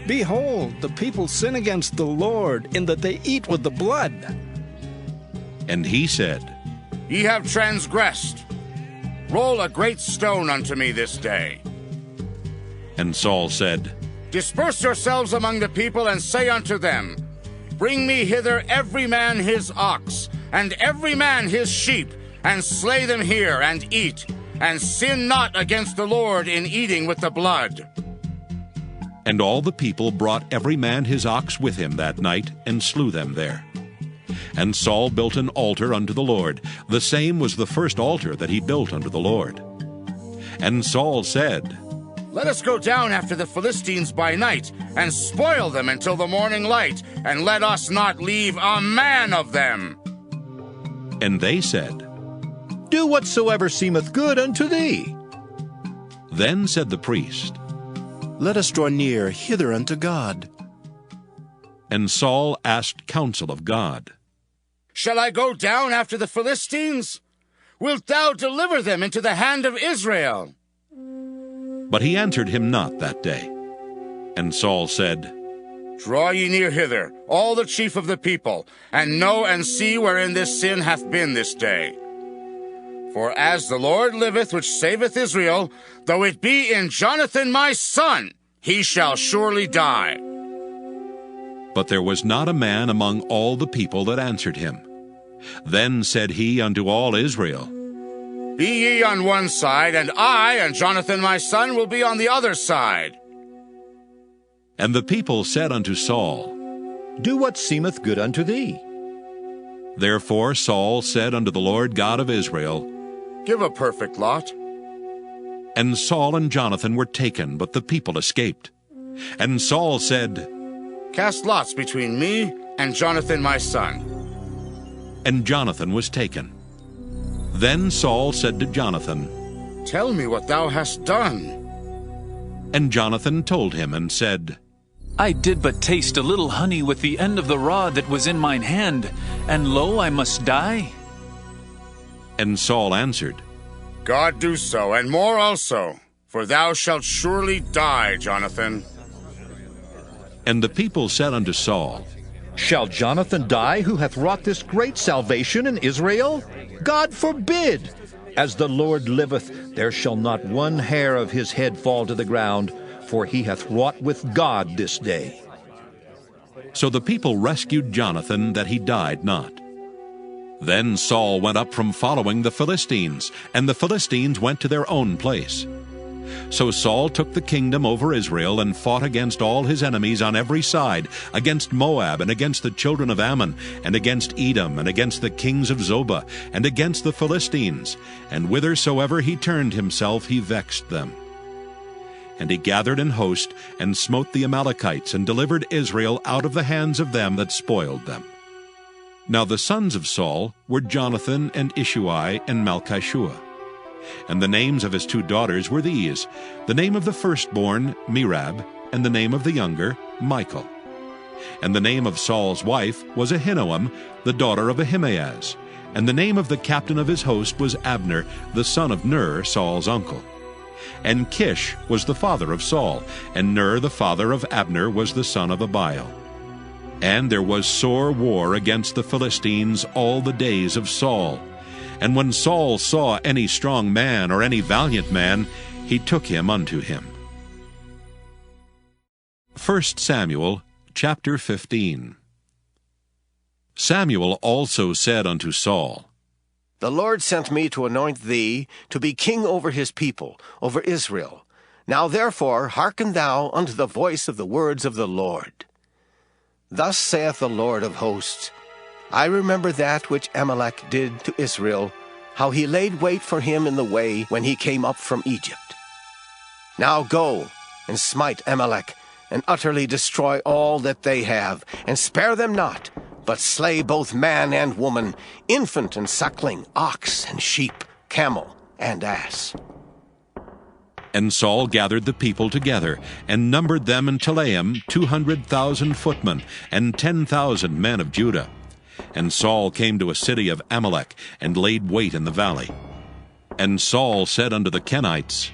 Behold, the people sin against the Lord, in that they eat with the blood. And he said, Ye have transgressed. Roll a great stone unto me this day. And Saul said, Disperse yourselves among the people, and say unto them, Bring me hither every man his ox, and every man his sheep, and slay them here, and eat, and sin not against the Lord in eating with the blood. And all the people brought every man his ox with him that night, and slew them there. And Saul built an altar unto the Lord. The same was the first altar that he built unto the Lord. And Saul said, Let us go down after the Philistines by night, and spoil them until the morning light, and let us not leave a man of them. And they said, Do whatsoever seemeth good unto thee. Then said the priest, Let us draw near hither unto God. And Saul asked counsel of God. Shall I go down after the Philistines? Wilt thou deliver them into the hand of Israel? But he answered him not that day. And Saul said, Draw ye near hither, all the chief of the people, and know and see wherein this sin hath been this day. For as the Lord liveth, which saveth Israel, though it be in Jonathan my son, he shall surely die. But there was not a man among all the people that answered him. Then said he unto all Israel, Be ye on one side, and I and Jonathan my son will be on the other side. And the people said unto Saul, Do what seemeth good unto thee. Therefore Saul said unto the Lord God of Israel, Give a perfect lot. And Saul and Jonathan were taken, but the people escaped. And Saul said, Cast lots between me and Jonathan my son. And Jonathan was taken. Then Saul said to Jonathan, Tell me what thou hast done. And Jonathan told him and said, I did but taste a little honey with the end of the rod that was in mine hand, and lo, I must die. And Saul answered, God do so, and more also, for thou shalt surely die, Jonathan. And the people said unto Saul, Shall Jonathan die, who hath wrought this great salvation in Israel? God forbid! As the Lord liveth, there shall not one hair of his head fall to the ground, for he hath wrought with God this day. So the people rescued Jonathan, that he died not. Then Saul went up from following the Philistines, and the Philistines went to their own place. So Saul took the kingdom over Israel, and fought against all his enemies on every side, against Moab, and against the children of Ammon, and against Edom, and against the kings of Zobah, and against the Philistines. And whithersoever he turned himself, he vexed them. And he gathered an host, and smote the Amalekites, and delivered Israel out of the hands of them that spoiled them. Now the sons of Saul were Jonathan, and Ishuai, and Malchishua. And the names of his 2 daughters were these: the name of the firstborn, Merab, and the name of the younger, Michal. And the name of Saul's wife was Ahinoam, the daughter of Ahimaaz. And the name of the captain of his host was Abner, the son of Ner, Saul's uncle. And Kish was the father of Saul, and Ner the father of Abner was the son of Abiel. And there was sore war against the Philistines all the days of Saul. And when Saul saw any strong man or any valiant man, he took him unto him. 1 Samuel chapter 15. Samuel also said unto Saul, The Lord sent me to anoint thee to be king over his people, over Israel. Now therefore hearken thou unto the voice of the words of the Lord. Thus saith the Lord of hosts, I remember that which Amalek did to Israel, how he laid wait for him in the way when he came up from Egypt. Now go, and smite Amalek, and utterly destroy all that they have, and spare them not, but slay both man and woman, infant and suckling, ox and sheep, camel and ass. And Saul gathered the people together, and numbered them in Telaim 200,000 footmen, and 10,000 men of Judah. And Saul came to a city of Amalek, and laid wait in the valley. And Saul said unto the Kenites,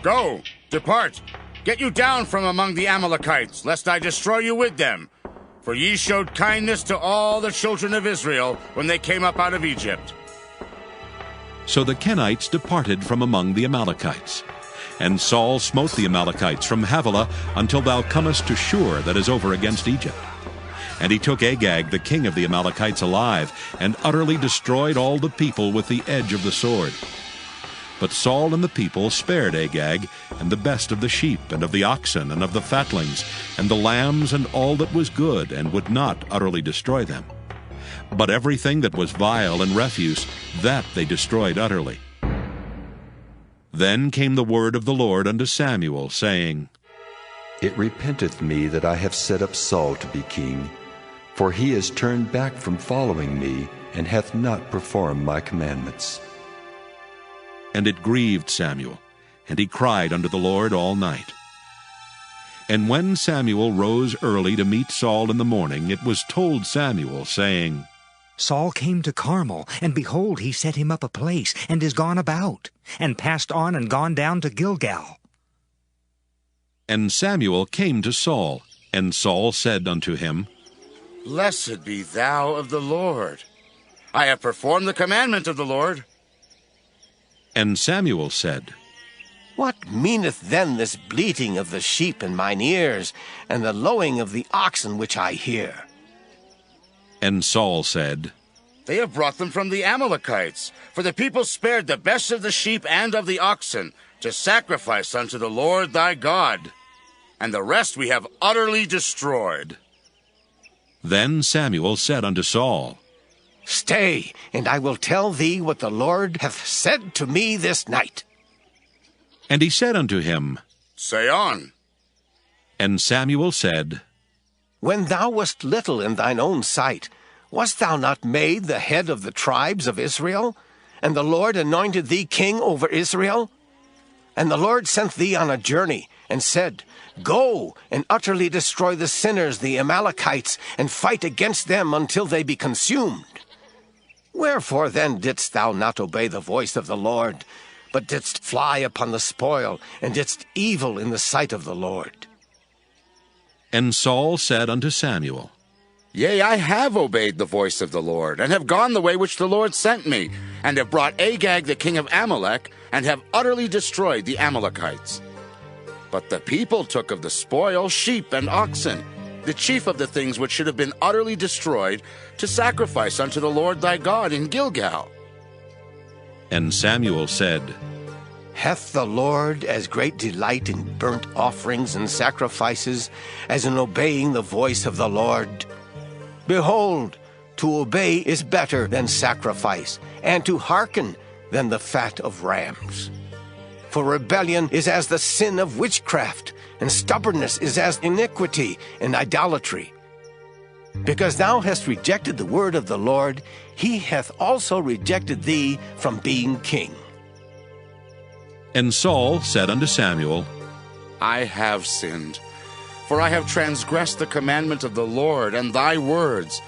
Go, depart, get you down from among the Amalekites, lest I destroy you with them. For ye showed kindness to all the children of Israel when they came up out of Egypt. So the Kenites departed from among the Amalekites. And Saul smote the Amalekites from Havilah until thou comest to Shur that is over against Egypt. And he took Agag the king of the Amalekites alive, and utterly destroyed all the people with the edge of the sword. But Saul and the people spared Agag, and the best of the sheep, and of the oxen, and of the fatlings, and the lambs, and all that was good, and would not utterly destroy them. But everything that was vile and refuse, that they destroyed utterly. Then came the word of the Lord unto Samuel, saying, It repenteth me that I have set up Saul to be king, for he is turned back from following me, and hath not performed my commandments. And it grieved Samuel, and he cried unto the Lord all night. And when Samuel rose early to meet Saul in the morning, it was told Samuel, saying, Saul came to Carmel, and behold, he set him up a place, and is gone about, and passed on and gone down to Gilgal. And Samuel came to Saul, and Saul said unto him, Blessed be thou of the Lord. I have performed the commandment of the Lord. And Samuel said, What meaneth then this bleating of the sheep in mine ears, and the lowing of the oxen which I hear? And Saul said, They have brought them from the Amalekites, for the people spared the best of the sheep and of the oxen, to sacrifice unto the Lord thy God, and the rest we have utterly destroyed. Then Samuel said unto Saul, Stay, and I will tell thee what the Lord hath said to me this night. And he said unto him, Say on. And Samuel said, When thou wast little in thine own sight, wast thou not made the head of the tribes of Israel? And the Lord anointed thee king over Israel? And the Lord sent thee on a journey, and said, Go, and utterly destroy the sinners, the Amalekites, and fight against them until they be consumed. Wherefore then didst thou not obey the voice of the Lord, but didst fly upon the spoil, and didst evil in the sight of the Lord? And Saul said unto Samuel, Yea, I have obeyed the voice of the Lord, and have gone the way which the Lord sent me, and have brought Agag the king of Amalek, and have utterly destroyed the Amalekites. But the people took of the spoil sheep and oxen, the chief of the things which should have been utterly destroyed, to sacrifice unto the Lord thy God in Gilgal. And Samuel said, Hath the Lord as great delight in burnt offerings and sacrifices as in obeying the voice of the Lord? Behold, to obey is better than sacrifice, and to hearken than the fat of rams. For rebellion is as the sin of witchcraft, and stubbornness is as iniquity and idolatry. Because thou hast rejected the word of the Lord, he hath also rejected thee from being king. And Saul said unto Samuel, I have sinned, for I have transgressed the commandment of the Lord and thy words,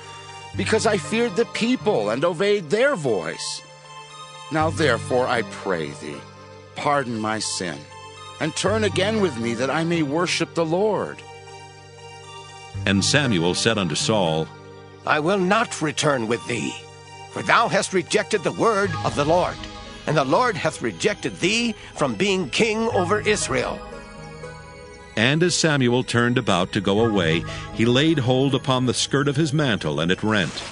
because I feared the people and obeyed their voice. Now therefore I pray thee, pardon my sin, and turn again with me, that I may worship the Lord. And Samuel said unto Saul, I will not return with thee, for thou hast rejected the word of the Lord, and the Lord hath rejected thee from being king over Israel. And as Samuel turned about to go away, he laid hold upon the skirt of his mantle, and it rent.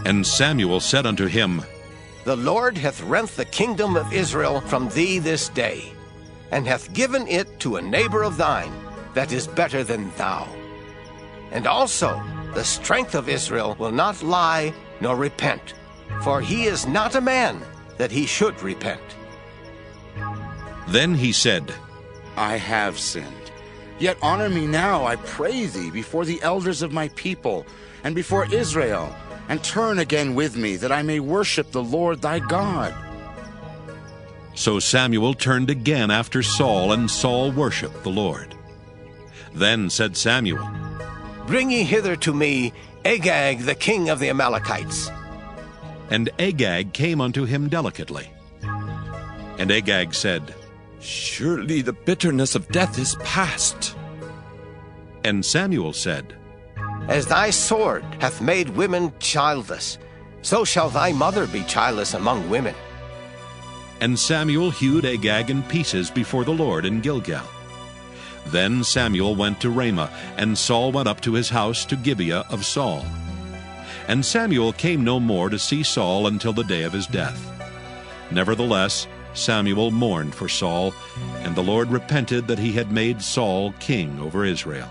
And Samuel said unto him, The Lord hath rent the kingdom of Israel from thee this day, and hath given it to a neighbor of thine that is better than thou. And also the strength of Israel will not lie nor repent, for he is not a man that he should repent. Then he said, I have sinned. Yet honor me now, I pray thee, before the elders of my people, and before Israel, and turn again with me, that I may worship the Lord thy God. So Samuel turned again after Saul, and Saul worshipped the Lord. Then said Samuel, Bring ye hither to me Agag, the king of the Amalekites. And Agag came unto him delicately. And Agag said, Surely the bitterness of death is past. And Samuel said, As thy sword hath made women childless, so shall thy mother be childless among women. And Samuel hewed Agag in pieces before the Lord in Gilgal. Then Samuel went to Ramah, and Saul went up to his house to Gibeah of Saul. And Samuel came no more to see Saul until the day of his death. Nevertheless, Samuel mourned for Saul, and the Lord repented that he had made Saul king over Israel.